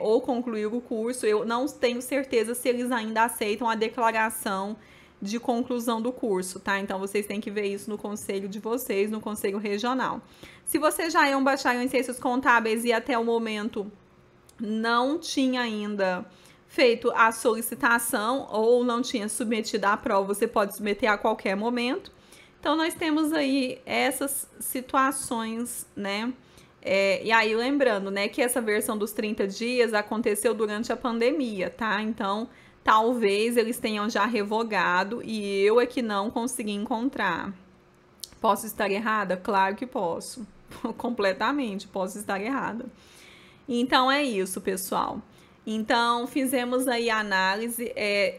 ou concluir o curso. Eu não tenho certeza se eles ainda aceitam a declaração de conclusão do curso, tá? Então, vocês têm que ver isso no conselho de vocês, no conselho regional. Se você já é um bacharel em ciências contábeis e até o momento não tinha ainda feito a solicitação ou não tinha submetido à prova, você pode submeter a qualquer momento. Então, nós temos aí essas situações, né? E aí, lembrando, né, que essa versão dos 30 dias aconteceu durante a pandemia, tá? Então, talvez eles tenham já revogado e eu é que não consegui encontrar. Posso estar errada? Claro que posso. Completamente, posso estar errada. Então, é isso, pessoal. Então, fizemos aí a análise,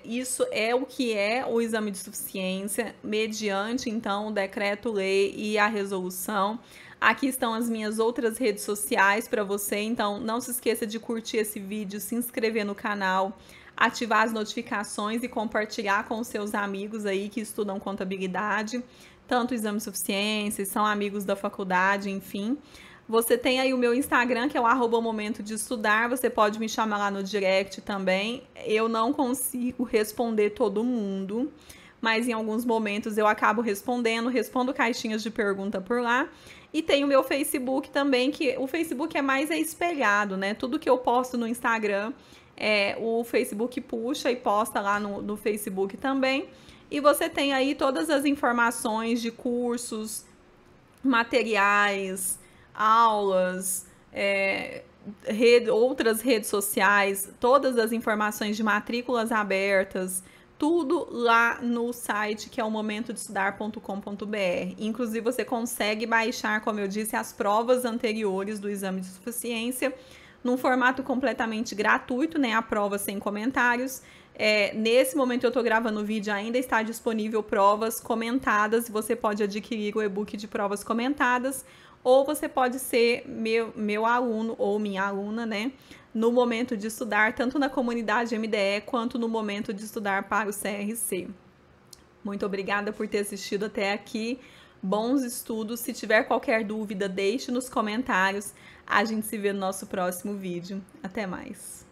isso é o que é o exame de suficiência, mediante, então, o decreto-lei e a resolução. Aqui estão as minhas outras redes sociais para você, então não se esqueça de curtir esse vídeo, se inscrever no canal, ativar as notificações e compartilhar com os seus amigos aí que estudam contabilidade, tanto o exame de suficiência, são amigos da faculdade, enfim. Você tem aí o meu Instagram, que é o @momento de estudar. Você pode me chamar lá no direct também. Eu não consigo responder todo mundo, mas em alguns momentos eu acabo respondendo, respondo caixinhas de pergunta por lá. E tem o meu Facebook também, que o Facebook é mais espelhado, né? Tudo que eu posto no Instagram, o Facebook puxa e posta lá no Facebook também. E você tem aí todas as informações de cursos, materiais, aulas, outras redes sociais, todas as informações de matrículas abertas, tudo lá no site que é o momentodeestudar.com.br. Inclusive, você consegue baixar, como eu disse, as provas anteriores do exame de suficiência num formato completamente gratuito, né? A prova sem comentários. Nesse momento eu estou gravando o vídeo, ainda está disponível provas comentadas. Você pode adquirir o e-book de provas comentadas, ou você pode ser meu aluno ou minha aluna, né? No momento de estudar, tanto na comunidade MDE quanto no momento de estudar para o CRC. Muito obrigada por ter assistido até aqui. Bons estudos. Se tiver qualquer dúvida, deixe nos comentários. A gente se vê no nosso próximo vídeo. Até mais.